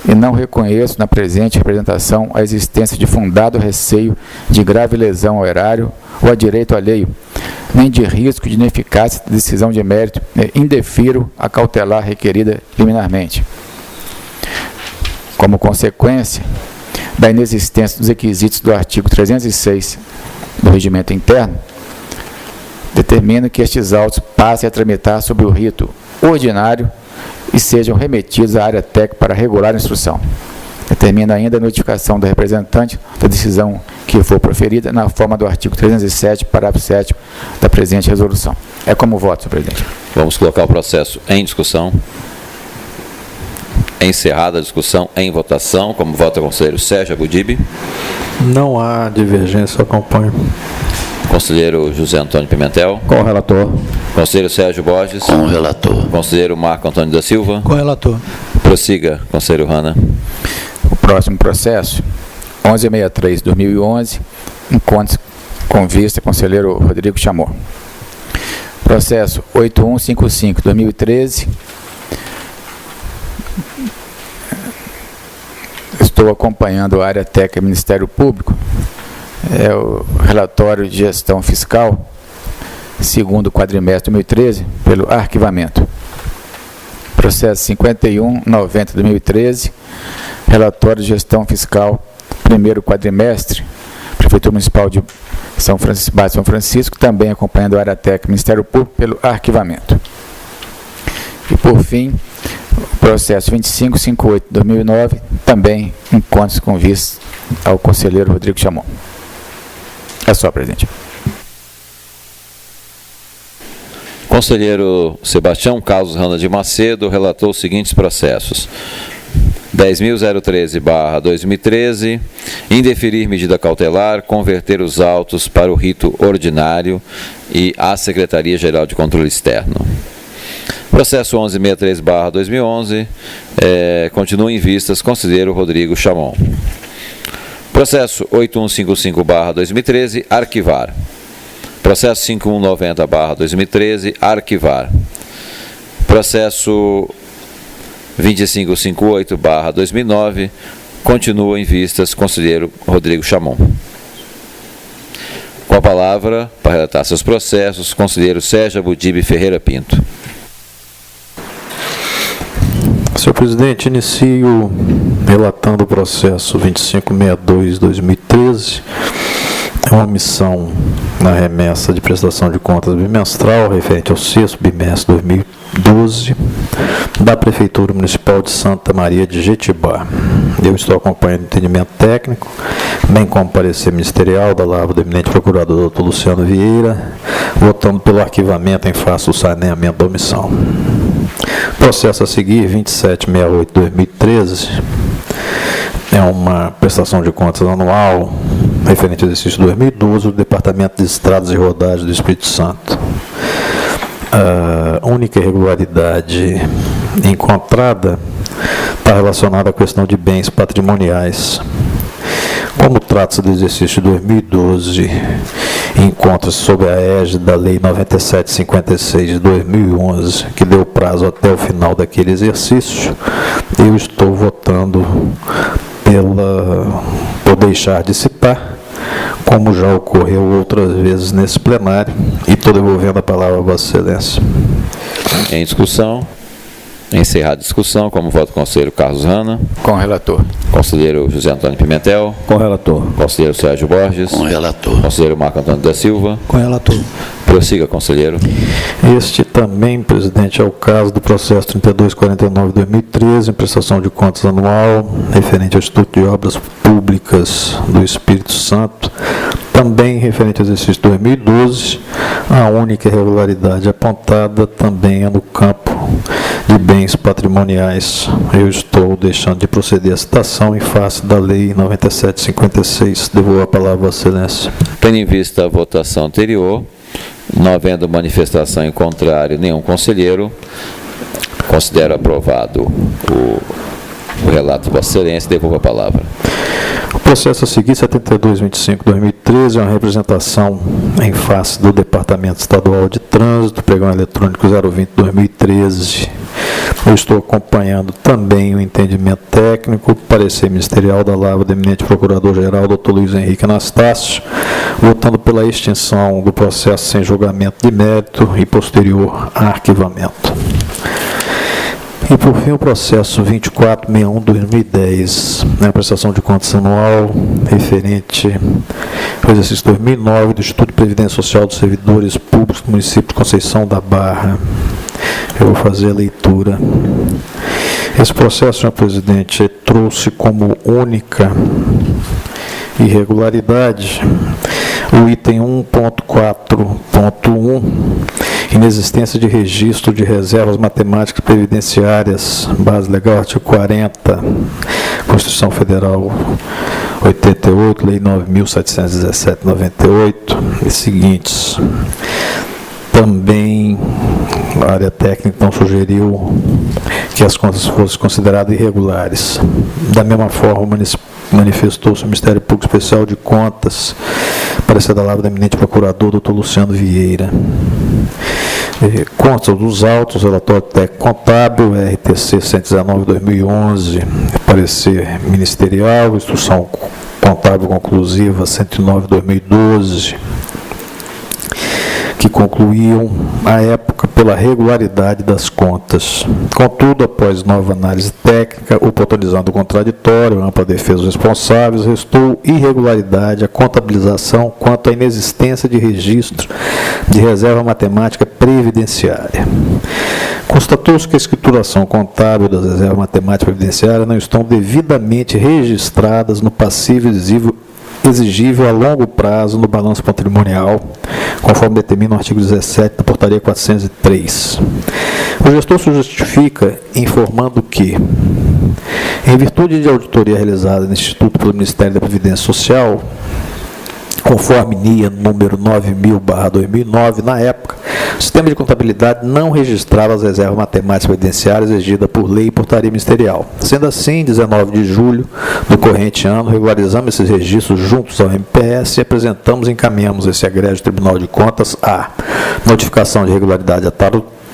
e não reconheço na presente representação a existência de fundado receio de grave lesão ao erário ou a direito alheio, nem de risco de ineficácia de decisão de mérito, indefiro a cautelar requerida liminarmente. Como consequência da inexistência dos requisitos do artigo 306 do Regimento Interno, determina que estes autos passem a tramitar sob o rito ordinário e sejam remetidos à área técnica para regular a instrução. Determina ainda a notificação do representante da decisão que for proferida na forma do artigo 307, parágrafo 7º da presente resolução. É como voto, senhor presidente. Vamos colocar o processo em discussão. Encerrada a discussão, em votação. Como vota o conselheiro Sérgio Abudib? Não há divergência, acompanho. Conselheiro José Antônio Pimentel? Com o relator. Conselheiro Sérgio Borges? Com o relator. Conselheiro Marco Antônio da Silva? Com o relator. Prossiga, conselheiro Hanna. O próximo processo, 1163-2011, encontros com vista, conselheiro Rodrigo Chamon. Processo 8155-2013. Estou acompanhando a área técnica do Ministério Público. É o relatório de gestão fiscal, segundo quadrimestre de 2013, pelo arquivamento. Processo 5190-2013, relatório de gestão fiscal, primeiro quadrimestre, Prefeitura Municipal de São Francisco, também acompanhando a área técnica do Ministério Público pelo arquivamento. E, por fim, o processo 2558-2009, também encontros com vista ao conselheiro Rodrigo Chamon. É só, presidente. Conselheiro Sebastião Carlos Hanna de Macedo relatou os seguintes processos. 10.013/2013, indeferir medida cautelar, converter os autos para o rito ordinário e à Secretaria-Geral de Controle Externo. Processo 1163/2011, continua em vistas, conselheiro Rodrigo Chamon. Processo 8155/2013, arquivar. Processo 5190/2013, arquivar. Processo 2558/2009, continua em vistas, conselheiro Rodrigo Chamon. Com a palavra, para relatar seus processos, conselheiro Sérgio Abudib Ferreira Pinto. Senhor presidente, inicio relatando o processo 2562-2013. É uma omissão na remessa de prestação de contas bimestral referente ao sexto bimestre de 2012 da Prefeitura Municipal de Santa Maria de Jetibá. Eu estou acompanhando o entendimento técnico, bem como parecer ministerial da lavra do eminente procurador Dr. Luciano Vieira, votando pelo arquivamento em face do saneamento da omissão. Processo a seguir, 2768-2013, é uma prestação de contas anual referente ao exercício 2012 do Departamento de Estradas e Rodagens do Espírito Santo. A única irregularidade encontrada está relacionada à questão de bens patrimoniais. Como trata-se do exercício de 2012, encontra-se sob a égide da Lei 9756 de 2011, que deu prazo até o final daquele exercício, eu estou votando por deixar de citar, como já ocorreu outras vezes nesse plenário, e estou devolvendo a palavra a Vossa Excelência. Em discussão. Encerrada a discussão, como vota o conselheiro Carlos Hanna. Com o relator. Conselheiro José Antônio Pimentel. Com o relator. Conselheiro Sérgio Borges. Com o relator. Conselheiro Marco Antônio da Silva. Com o relator. Prossiga, conselheiro. Este também, presidente, é o caso do processo 3249-2013, em prestação de contas anual, referente ao Instituto de Obras Públicas do Espírito Santo, também referente ao exercício 2012, a única irregularidade apontada também é no campo de bens patrimoniais. Eu estou deixando de proceder à citação em face da Lei 9756. Devolvo a palavra a Vossa Excelência. Tendo em vista a votação anterior, não havendo manifestação em contrário nenhum conselheiro, considero aprovado o relato de Vossa Excelência e devolvo a palavra. O processo a seguir, 7225-2013, é uma representação em face do Departamento Estadual de Trânsito, pregão eletrônico 020-2013. Eu estou acompanhando também o entendimento técnico, parecer ministerial da lavra do eminente Procurador-Geral, Dr. Luiz Henrique Anastácio, votando pela extinção do processo sem julgamento de mérito e posterior arquivamento. E, por fim, o processo 2461-2010, a prestação de contas anual referente ao exercício 2009 do Instituto de Previdência Social dos Servidores Públicos do município de Conceição da Barra. Eu vou fazer a leitura. Esse processo, senhor presidente, trouxe como única irregularidade o item 1.4.1, inexistência de registro de reservas matemáticas previdenciárias, base legal, artigo 40, Constituição Federal 88, Lei 9.717/98, e seguintes. Também a área técnica então sugeriu que as contas fossem consideradas irregulares. Da mesma forma, manifestou-se o Ministério Público Especial de Contas, parecer da palavra do eminente procurador, doutor Luciano Vieira. Consta dos autos, relatório técnico contábil, RTC 119/2011, parecer ministerial, instrução contábil conclusiva 109/2012, que concluíam, à época, pela regularidade das contas. Contudo, após nova análise técnica, oportunizando o contraditório, ampla defesa dos responsáveis, restou irregularidade a contabilização quanto à inexistência de registro de reserva matemática previdenciária. Constatou-se que a escrituração contábil das reservas matemáticas previdenciárias não estão devidamente registradas no passivo exigível a longo prazo no balanço patrimonial, conforme determina o artigo 17 da Portaria 403. O gestor se justifica informando que, em virtude de auditoria realizada no Instituto pelo Ministério da Previdência Social, conforme NIA número 9000/2009, na época, o sistema de contabilidade não registrava as reservas matemáticas previdenciárias exigidas por lei e portaria ministerial. Sendo assim, 19 de julho do corrente ano, regularizamos esses registros juntos ao MPS e apresentamos e encaminhamos esse egrégio Tribunal de Contas a notificação de regularidade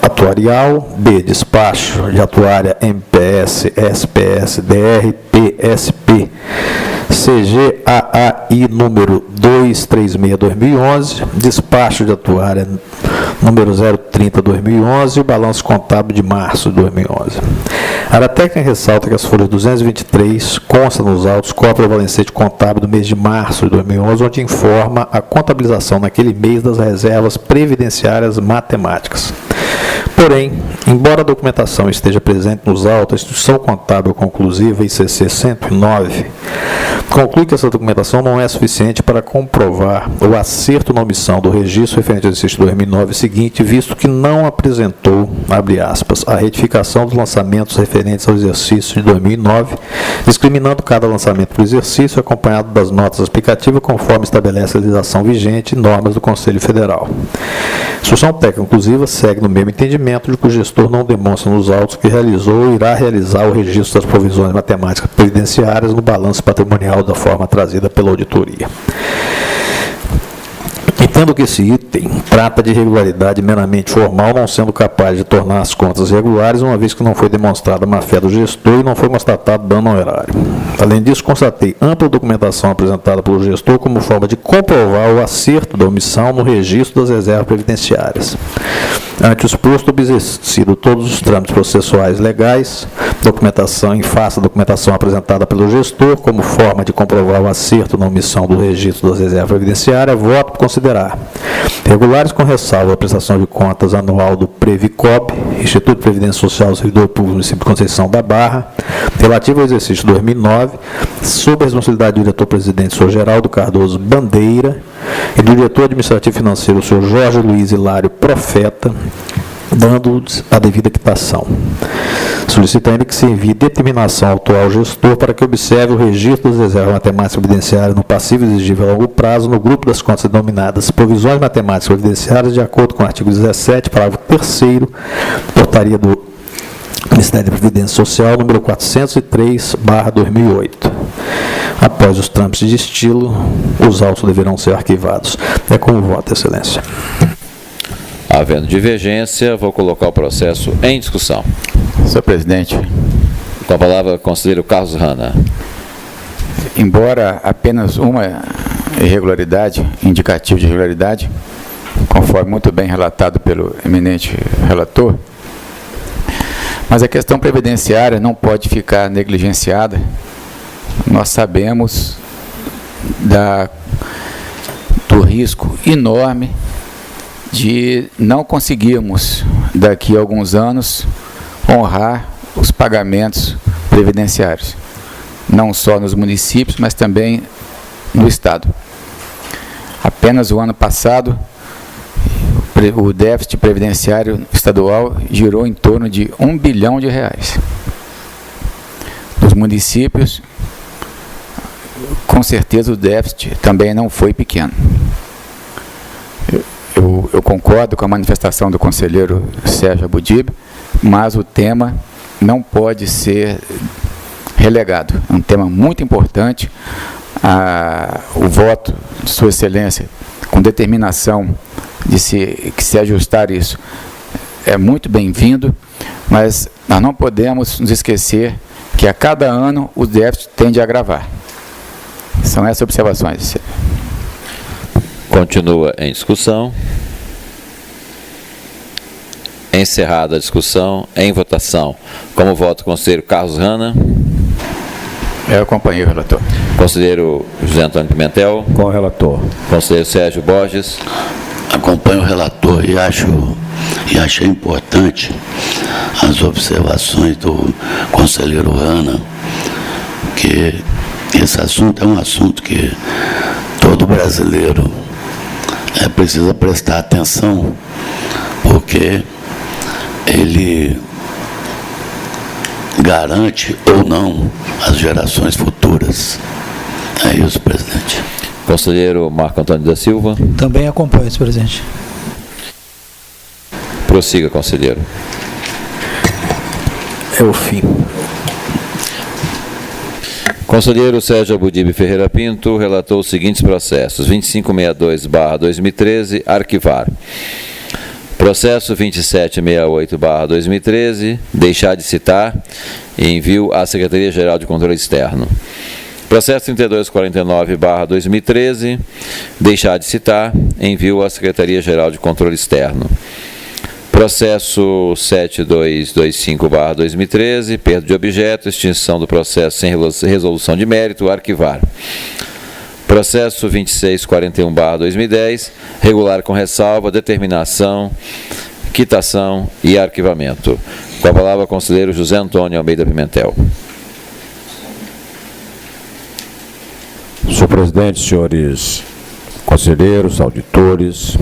atuarial, B, despacho de atuária MPS, SPS, DR, PSP, CGAAI número 236/2011, despacho de atuária número 030/2011 e o balanço contábil de março de 2011. A área técnica ressalta que as folhas 223 consta nos autos cópia do balancete contábil do mês de março de 2011, onde informa a contabilização naquele mês das reservas previdenciárias matemáticas. Porém, embora a documentação esteja presente nos autos, a Instituição Contábil Conclusiva, ICC 109, conclui que essa documentação não é suficiente para comprovar o acerto na omissão do registro referente ao exercício 2009 seguinte, visto que não apresentou, abre aspas, a retificação dos lançamentos referentes ao exercício de 2009, discriminando cada lançamento por exercício, acompanhado das notas explicativas, conforme estabelece a legislação vigente e normas do Conselho Federal. A Instrução Técnica Conclusiva segue no mesmo entendimento de que o gestor não demonstra nos autos que realizou ou irá realizar o registro das provisões matemáticas previdenciárias no balanço patrimonial da forma trazida pela auditoria. Entendo que esse item trata de irregularidade meramente formal, não sendo capaz de tornar as contas regulares, uma vez que não foi demonstrada a má-fé do gestor e não foi constatado dano ao erário. Além disso, constatei ampla documentação apresentada pelo gestor como forma de comprovar o acerto da omissão no registro das reservas previdenciárias. Ante o exposto, obedecido todos os trâmites processuais legais, documentação em face da documentação apresentada pelo gestor como forma de comprovar o acerto na omissão do registro das reservas previdenciárias, voto por considerar regulares com ressalva a prestação de contas anual do Previcob, Instituto de Previdência Social do Servidor Público do município de Conceição da Barra, relativo ao exercício 2009, sob a responsabilidade do diretor-presidente, Sr. Geraldo Cardoso Bandeira, e do diretor administrativo financeiro, o Sr. Jorge Luiz Hilário Profeta, dando a devida quitação. Solicita ainda que se envie determinação ao atual gestor para que observe o registro das reservas matemáticas previdenciárias no passivo exigível a longo prazo no grupo das contas denominadas provisões matemáticas previdenciárias, de acordo com o artigo 17, parágrafo 3º, portaria do Ministério da Previdência Social, número 403/2008. Após os trâmites de estilo, os autos deverão ser arquivados. É como voto, Excelência. Havendo divergência, vou colocar o processo em discussão. Senhor presidente, Com a palavra, o conselheiro Carlos Hanna. embora apenas uma irregularidade, indicativo de irregularidade, conforme muito bem relatado pelo eminente relator, mas a questão previdenciária não pode ficar negligenciada. Nós sabemos do risco enorme de não conseguirmos, daqui a alguns anos, honrar os pagamentos previdenciários, não só nos municípios, mas também no Estado. Apenas o ano passado, o déficit previdenciário estadual girou em torno de R$1 bilhão. Nos municípios, com certeza o déficit também não foi pequeno. Eu concordo com a manifestação do conselheiro Sérgio Abudib, mas o tema não pode ser relegado. É um tema muito importante. O voto de Sua Excelência, com determinação de se ajustar isso, é muito bem-vindo, mas nós não podemos nos esquecer que a cada ano o déficit tende a agravar. São essas observações. Continua em discussão. Encerrada a discussão, em votação. Como vota o conselheiro Carlos Hanna? Eu acompanhei o relator. Conselheiro José Antônio Pimentel? Com o relator. Conselheiro Sérgio Borges? Acompanho o relator e achei importante as observações do conselheiro Hanna, que esse assunto é um assunto que todo brasileiro precisa prestar atenção, porque ele garante ou não as gerações futuras. É isso, presidente. Conselheiro Marco Antônio da Silva? Também acompanho, senhor presidente. Prossiga, conselheiro. É o fim. Conselheiro Sérgio Abudib Ferreira Pinto relatou os seguintes processos: 2562/2013, arquivar. Processo 2768/2013, deixar de citar e envio à Secretaria-Geral de Controle Externo. Processo 3249/2013, deixar de citar, envio à Secretaria-Geral de Controle Externo. Processo 7225/2013, perda de objeto, extinção do processo sem resolução de mérito, arquivar. Processo 2641/2010, regular com ressalva, determinação, quitação e arquivamento. Com a palavra, conselheiro José Antônio Almeida Pimentel. Senhor presidente, senhores conselheiros, auditores,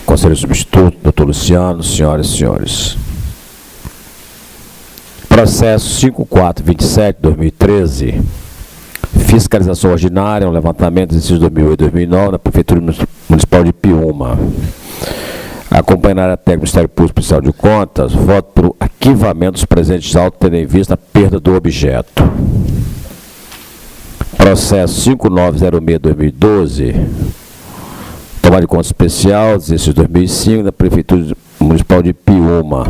conselheiro substituto, doutor Luciano, senhoras e senhores. Processo 5427/2013, fiscalização ordinária, um levantamento dos exercícios 2008 e 2009 na Prefeitura Municipal de Piúma. Acompanhar a área técnica do Ministério Público Especial de Contas, voto por arquivamento dos presentes autos, tendo em vista a perda do objeto. Processo 5906/2012, tomada de conta especial, exercício 2005, da Prefeitura Municipal de Piúma.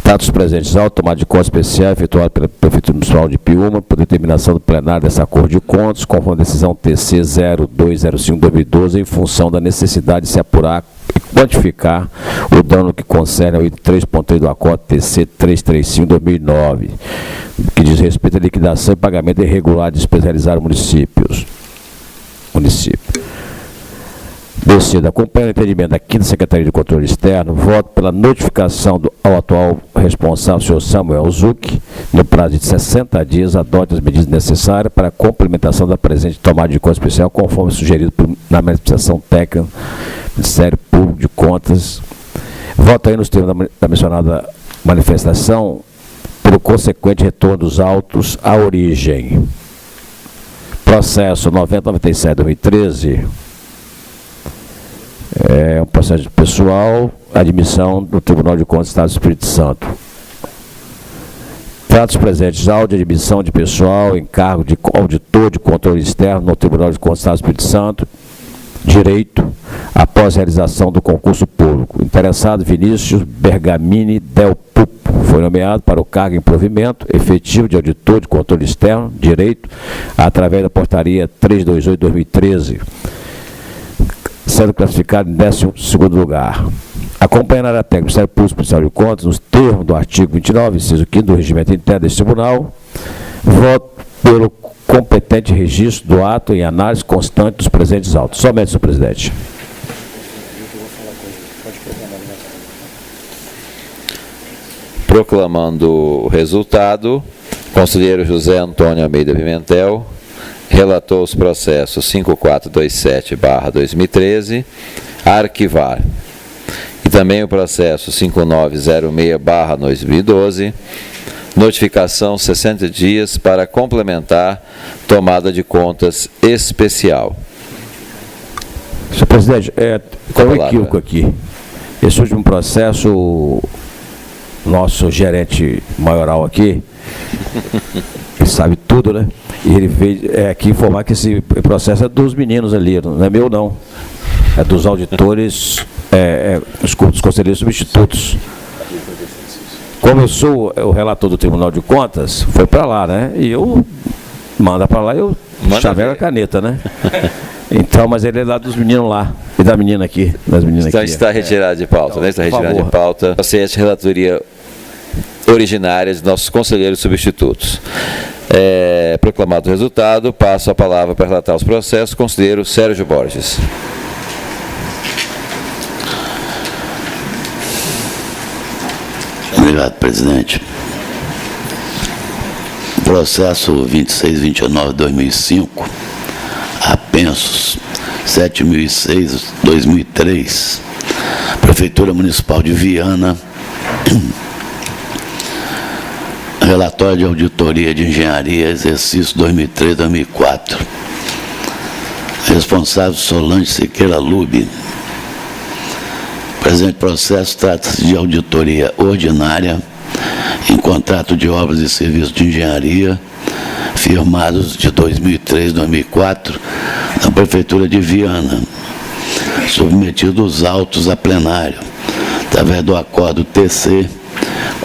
Dados presentes autos, tomada de conta especial, efetuada pela Prefeitura Municipal de Piúma, por determinação do plenário dessa Acordo de Contas, conforme a decisão TC 0205/2012, em função da necessidade de se apurar e quantificar o dano que concerne ao item 3.3 do Acordo TC 335/2009, que diz respeito à liquidação e pagamento irregular de despesas realizadas nos municípios. Decida, acompanha o entendimento da 5ª Secretaria de Controle Externo, voto pela notificação ao atual responsável, senhor Samuel Zuc, no prazo de 60 dias, adote as medidas necessárias para a complementação da presente tomada de conta especial, conforme sugerido na manifestação técnica do Ministério Público de Contas. Voto aí nos termos da mencionada manifestação, pelo consequente retorno dos autos à origem. Processo 9097/2013, é um processo pessoal, admissão do Tribunal de Contas do Estado do Espírito Santo. Tratos presentes, áudio de admissão de pessoal, encargo de auditor de controle externo no Tribunal de Contas do Estado do Espírito Santo, direito, após realização do concurso público. Interessado, Vinícius Bergamini Del Pupo, foi nomeado para o cargo em provimento efetivo de auditor de controle externo, direito, através da portaria 328/2013, sendo classificado em 12º lugar. Acompanhando a área técnica do Ministério Público Especial de Contas, nos termos do artigo 29, inciso 5º do regimento interno deste tribunal, voto pelo competente registro do ato em análise constante dos presentes autos. Somente, senhor presidente. Proclamando o resultado, conselheiro José Antônio Almeida Pimentel Relator os processos 5427/2013, arquivar. E também o processo 5906/2012, notificação 60 dias para complementar tomada de contas especial. Senhor presidente, qual é o equívoco aqui? Esse último processo, o nosso gerente maioral aqui, ele sabe tudo, né? E ele veio aqui informar que esse processo é dos meninos ali, não é meu não. É dos auditores, dos conselheiros substitutos. Como eu sou o relator do Tribunal de Contas, foi para lá, né? E eu manda para lá e eu chaveiro a caneta, né? Então, mas ele é lá dos meninos lá, e da menina aqui, das meninas então, aqui. está retirado de pauta, então, né? Está retirado de pauta. Processo de relatoria originária de nossos conselheiros substitutos. Proclamado o resultado, passo a palavra para relatar os processos, conselheiro Sérgio Borges. Obrigado, presidente. Processo 2629/2005, apensos 7006/2003, Prefeitura Municipal de Viana, relatório de auditoria de engenharia, exercício 2003-2004. Responsável Solange Siqueira Lube. Presente processo trata-se de auditoria ordinária em contrato de obras e serviços de engenharia firmados de 2003-2004 na Prefeitura de Viana, submetidos autos a plenário, através do acordo TC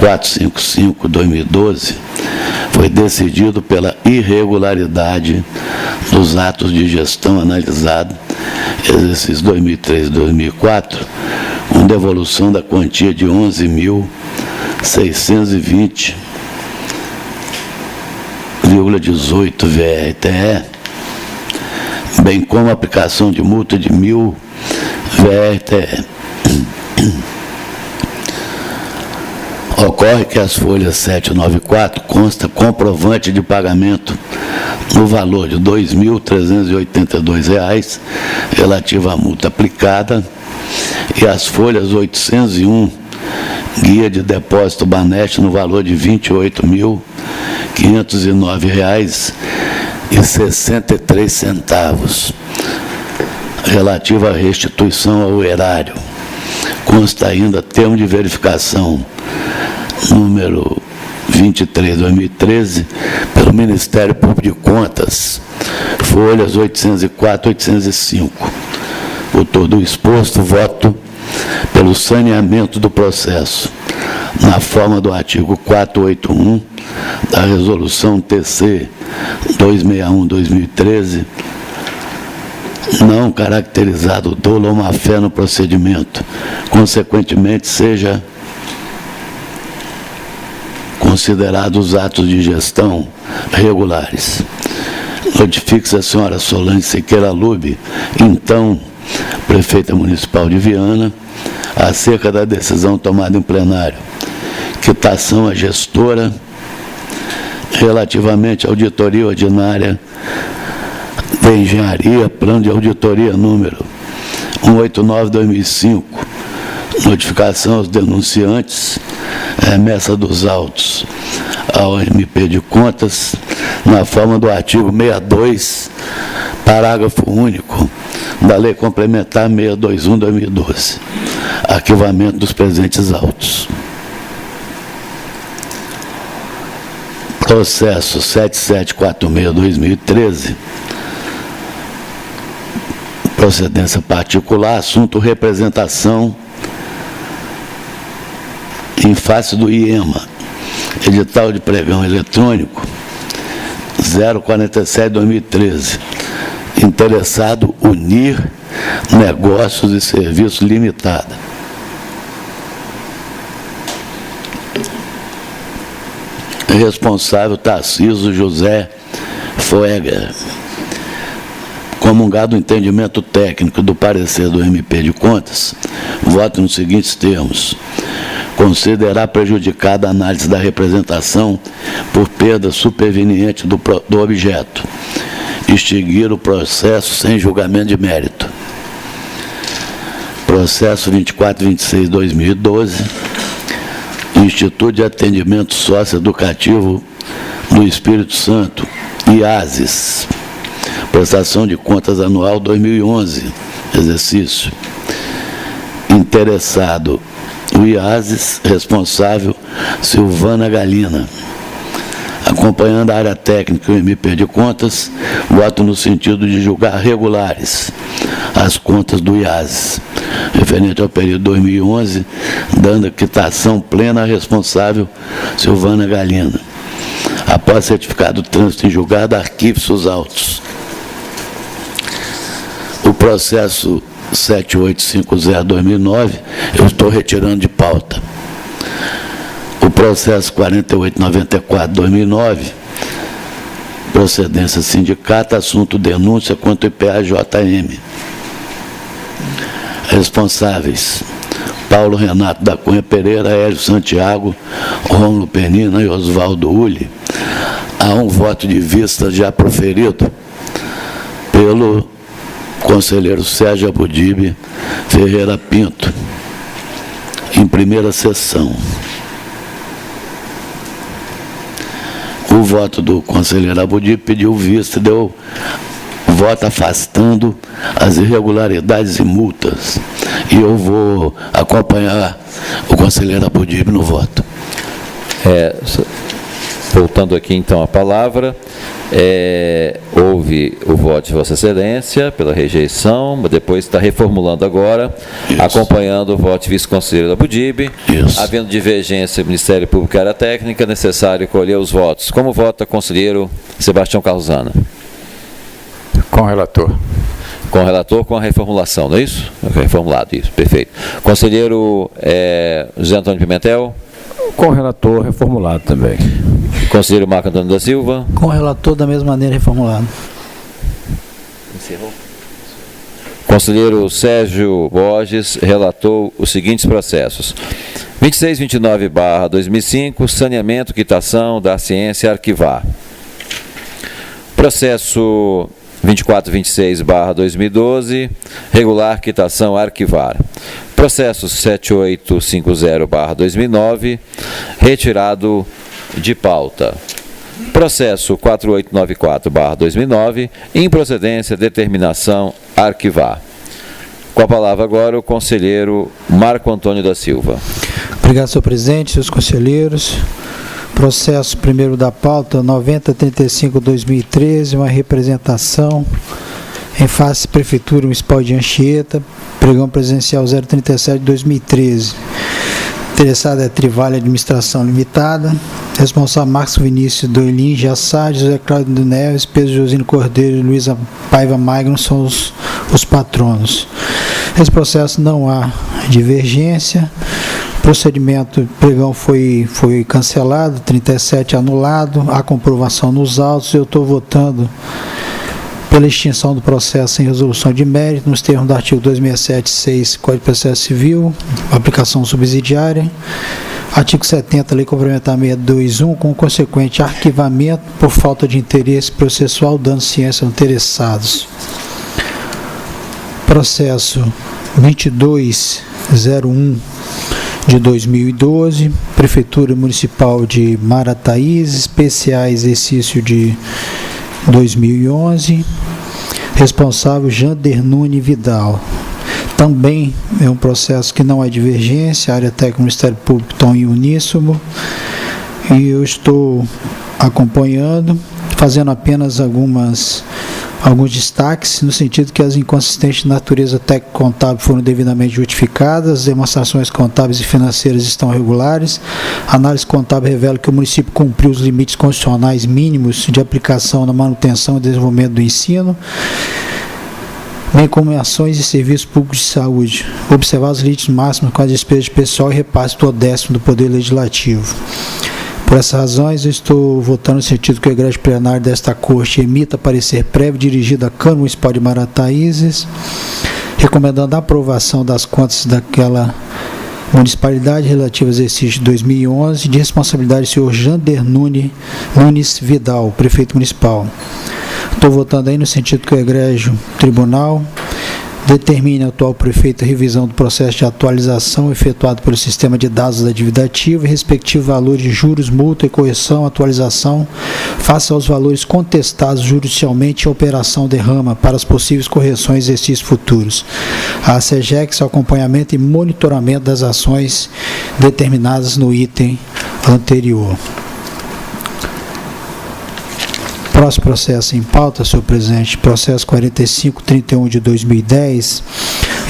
455/2012, foi decidido pela irregularidade dos atos de gestão analisados, exercício 2003-2004, com devolução da quantia de 11.620,18 VRTE, bem como a aplicação de multa de 1.000 VRTE. Ocorre que as folhas 794 consta comprovante de pagamento no valor de R$ 2.382 relativa à multa aplicada, e as folhas 801, guia de depósito Baneste, no valor de R$ 28.509,63, relativa à restituição ao erário. Consta ainda termo de verificação número 23/2013 pelo Ministério Público de Contas, folhas 804 e 805. Por todo o exposto, voto pelo saneamento do processo, na forma do artigo 481 da Resolução TC 261/2013, não caracterizado dolo ou má-fé no procedimento, consequentemente seja considerados atos de gestão regulares. Notifique-se a senhora Solange Siqueira Lube, então prefeita municipal de Viana, acerca da decisão tomada em plenário, quitação à gestora relativamente à auditoria ordinária de engenharia, plano de auditoria número 189/2005, notificação aos denunciantes, remessa dos autos ao MP de Contas, na forma do artigo 62, parágrafo único, da Lei Complementar 621/2012. Arquivamento dos presentes autos. Processo 7746/2013, procedência particular, assunto representação em face do IEMA, edital de pregão eletrônico 047/2013, interessado Unir Negócios e Serviços Limitada. Responsável Tarcísio José Foeger. Comungado o entendimento técnico do parecer do MP de Contas, voto nos seguintes termos: considerar prejudicada a análise da representação por perda superveniente do objeto, extinguir o processo sem julgamento de mérito. Processo 2426/2012, Instituto de Atendimento Socioeducativo do Espírito Santo, IASES, prestação de contas anual 2011, exercício. Interessado, o IASES, responsável, Silvana Galina. Acompanhando a área técnica e o MP de contas, voto no sentido de julgar regulares as contas do IASES, referente ao período 2011, dando a quitação plena à responsável, Silvana Galina. Após certificado do trânsito em julgado, arquive-se os autos. O processo 7850/2009, eu estou retirando de pauta. O processo 4894/2009, procedência sindicato, assunto denúncia contra o IPA-JM. Responsáveis: Paulo Renato da Cunha Pereira, Hélio Santiago, Rômulo Penina e Oswaldo Uli. Há um voto de vista já proferido pelo conselheiro Sérgio Abudib Ferreira Pinto, em primeira sessão. O voto do conselheiro Abudib pediu vista e deu voto afastando as irregularidades e multas. E eu vou acompanhar o conselheiro Abudib no voto. Voltando aqui então a palavra, houve o voto de Vossa Excelência pela rejeição, mas depois está reformulando agora, isso, acompanhando o voto de vice-conselheiro Abudib. Havendo divergência do Ministério Público e área técnica, é necessário colher os votos. Como vota o conselheiro Sebastião Carlosana? Com o relator. Com o relator, com a reformulação, não é isso? Reformulado, isso, perfeito. Conselheiro José Antônio Pimentel? Com o relator, reformulado também. Conselheiro Marco Antônio da Silva? Com o relator, da mesma maneira, reformulado. Encerrou. Conselheiro Sérgio Borges relatou os seguintes processos: 2629/2005, saneamento, quitação da ciência, arquivar. Processo 2426/2012, regular, quitação, arquivar. Processo 7850/2009, retirado de pauta. Processo 4894/2009, improcedência, determinação, arquivar. Com a palavra agora o conselheiro Marco Antônio da Silva. Obrigado, senhor presidente, seus conselheiros. Processo primeiro da pauta, 9035/2013, uma representação em face Prefeitura Municipal de Anchieta, pregão presencial 037/2013. Interessado é Trivale Administração Limitada. Responsável Marcos Vinícius Doilin Jassad, José Cláudio Neves, Pedro Josino Cordeiro e Luísa Paiva Magno são os patronos. Esse processo não há divergência. Procedimento pregão foi cancelado, 37 anulado, há comprovação nos autos. Eu estou votando pela extinção do processo em resolução de mérito, nos termos do artigo 267.6 Código de Processo Civil, aplicação subsidiária, artigo 70, Lei Complementar 621, com consequente arquivamento por falta de interesse processual, dando ciência aos interessados. Processo 2201 de 2012, Prefeitura Municipal de Marataízes, especial exercício de 2011, responsável Jander Nunes Vidal. Também é um processo que não há divergência, a área técnica do Ministério Público estão em uníssono, e eu estou acompanhando, fazendo apenas alguns destaques, no sentido que as inconsistências de natureza técnico-contábil foram devidamente justificadas, as demonstrações contábeis e financeiras estão regulares, a análise contábil revela que o município cumpriu os limites constitucionais mínimos de aplicação na manutenção e desenvolvimento do ensino, bem como em ações e serviços públicos de saúde, observar os limites máximos com as despesas de pessoal e repasse do 10º do Poder Legislativo. Por essas razões, eu estou votando no sentido que o egrégio plenário desta Corte emita parecer prévio dirigido à Câmara Municipal de Marataízes, recomendando a aprovação das contas daquela municipalidade relativa ao exercício de 2011, de responsabilidade do senhor Jander Nunes Vidal, prefeito municipal. Estou votando aí no sentido que o egrégio tribunal determine ao atual prefeito a revisão do processo de atualização efetuado pelo sistema de dados da dívida ativa e respectivo valor de juros, multa e correção, atualização, face aos valores contestados judicialmente e operação derrama para as possíveis correções e exercícios futuros. A SEGEX, acompanhamento e monitoramento das ações determinadas no item anterior. Próximo processo em pauta, senhor presidente, processo 4531 de 2010.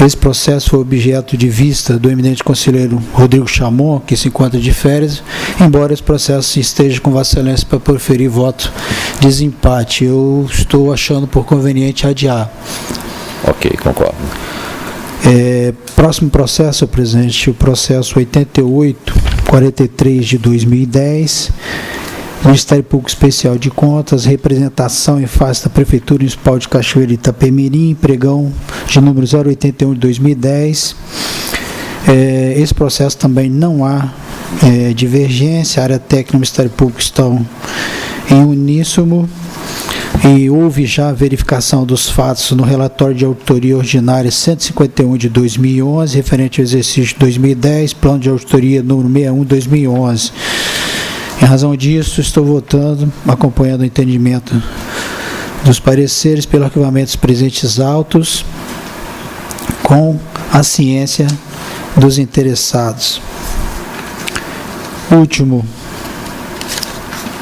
Esse processo foi objeto de vista do eminente conselheiro Rodrigo Chamon, que se encontra de férias, embora esse processo esteja com Vossa Excelência para proferir voto de desempate. Eu estou achando por conveniente adiar. Ok, concordo. Próximo processo, senhor presidente, o processo 8843 de 2010. Ministério Público Especial de Contas, representação em face da Prefeitura Municipal de Cachoeira de Itapemirim, pregão de número 081 de 2010. Esse processo também não há divergência, a área técnica do Ministério Público estão em uníssono e houve já verificação dos fatos no relatório de auditoria ordinária 151 de 2011, referente ao exercício de 2010, plano de auditoria número 61 de 2011. Em razão disso, estou votando, acompanhando o entendimento dos pareceres pelo arquivamento dos presentes autos, com a ciência dos interessados. Último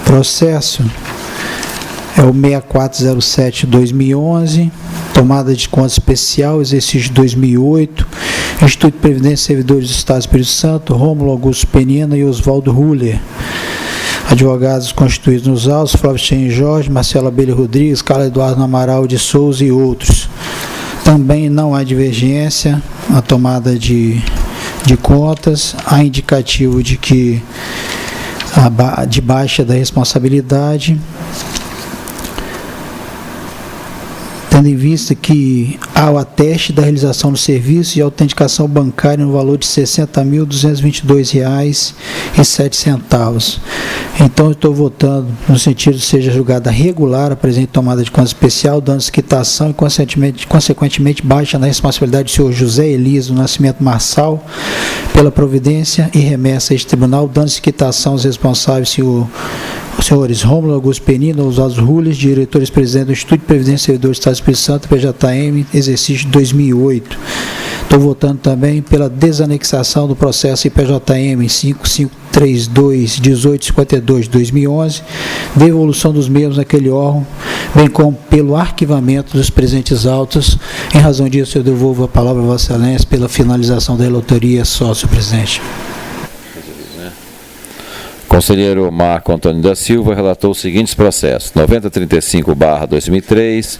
processo é o 6407-2011, tomada de conta especial, exercício de 2008, Instituto de Previdência e Servidores do Estado do Espírito Santo, Rômulo Augusto Penina e Oswaldo Ruller. Advogados constituídos nos autos, Flávio Chen Jorge, Marcelo Abelha Rodrigues, Carlos Eduardo Amaral de Souza e outros. Também não há divergência na tomada de contas, há indicativo de que de baixa da responsabilidade, tendo em vista que há o ateste da realização do serviço e autenticação bancária no valor de R$ 60.222,07. Então, eu estou votando no sentido de seja julgada regular a presente tomada de conta especial, dando-se quitação e, consequentemente, baixa na responsabilidade do senhor José Elias do Nascimento Marçal pela providência e remessa a este tribunal, dando-se quitação aos responsáveis, os senhores Rômulo Augusto Penina, Oswaldo Rules, diretores-presidentes do Instituto de Previdência e Servidores do Estado do Espírito Santo, PJM, exercício de 2008. Estou votando também pela desanexação do processo IPJM 5532-1852 de 2011, devolução dos mesmos naquele órgão, bem como pelo arquivamento dos presentes autos. Em razão disso, eu devolvo a palavra a Vossa Excelência pela finalização da relatoria, sócio presidente. Conselheiro Marco Antônio da Silva relatou os seguintes processos: 9035/2003,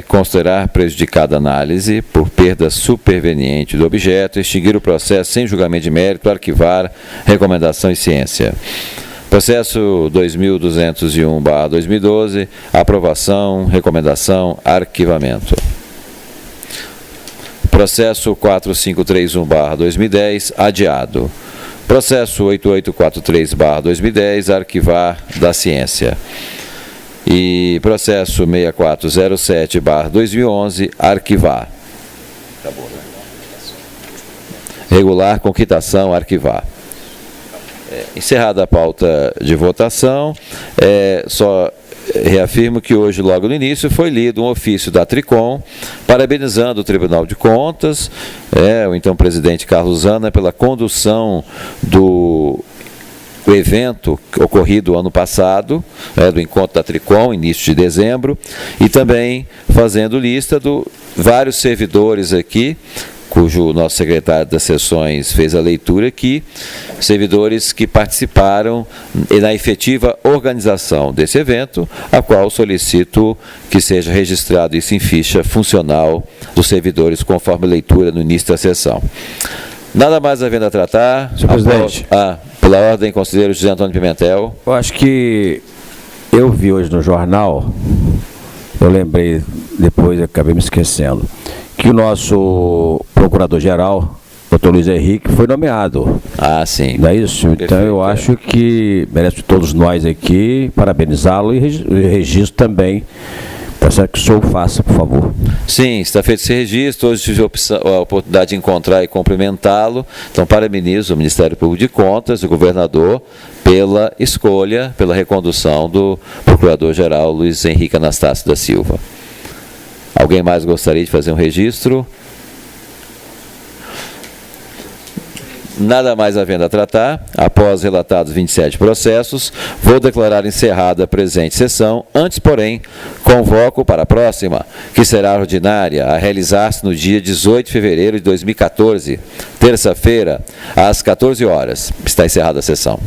considerar prejudicada análise por perda superveniente do objeto, extinguir o processo sem julgamento de mérito, arquivar, recomendação e ciência. Processo 2201/2012, aprovação, recomendação, arquivamento. Processo 4531/2010, adiado. Processo 8843/2010, arquivar da ciência. E processo 6407/2011, arquivar. Acabou, né? Regular com quitação, arquivar. Encerrada a pauta de votação, só reafirmo que hoje, logo no início, foi lido um ofício da Tricom, parabenizando o Tribunal de Contas, o então presidente Carlos Zana, pela condução do evento ocorrido ano passado, do encontro da Tricom, início de dezembro, e também fazendo lista de vários servidores aqui, cujo nosso secretário das sessões fez a leitura aqui, servidores que participaram na efetiva organização desse evento, a qual solicito que seja registrado isso em ficha funcional dos servidores, conforme a leitura no início da sessão. Nada mais havendo a tratar. Senhor presidente. Pela ordem, conselheiro José Antônio Pimentel. Eu acho que eu vi hoje no jornal, eu lembrei, depois acabei me esquecendo, que o nosso procurador-geral doutor Luiz Henrique foi nomeado. Ah, sim. Não é isso? Então Perfeito, eu acho que merece todos nós aqui parabenizá-lo e registro também. Tá certo que o senhor faça, por favor. Sim, está feito esse registro. Hoje tive a oportunidade de encontrar e cumprimentá-lo. Então, parabenizo o Ministério Público de Contas, o governador, pela escolha, pela recondução do Procurador-Geral Luiz Henrique Anastácio da Silva. Alguém mais gostaria de fazer um registro? Nada mais havendo a tratar, após relatados 27 processos, vou declarar encerrada a presente sessão. Antes, porém, convoco para a próxima, que será ordinária, a realizar-se no dia 18 de fevereiro de 2014, terça-feira, às 14 horas. Está encerrada a sessão.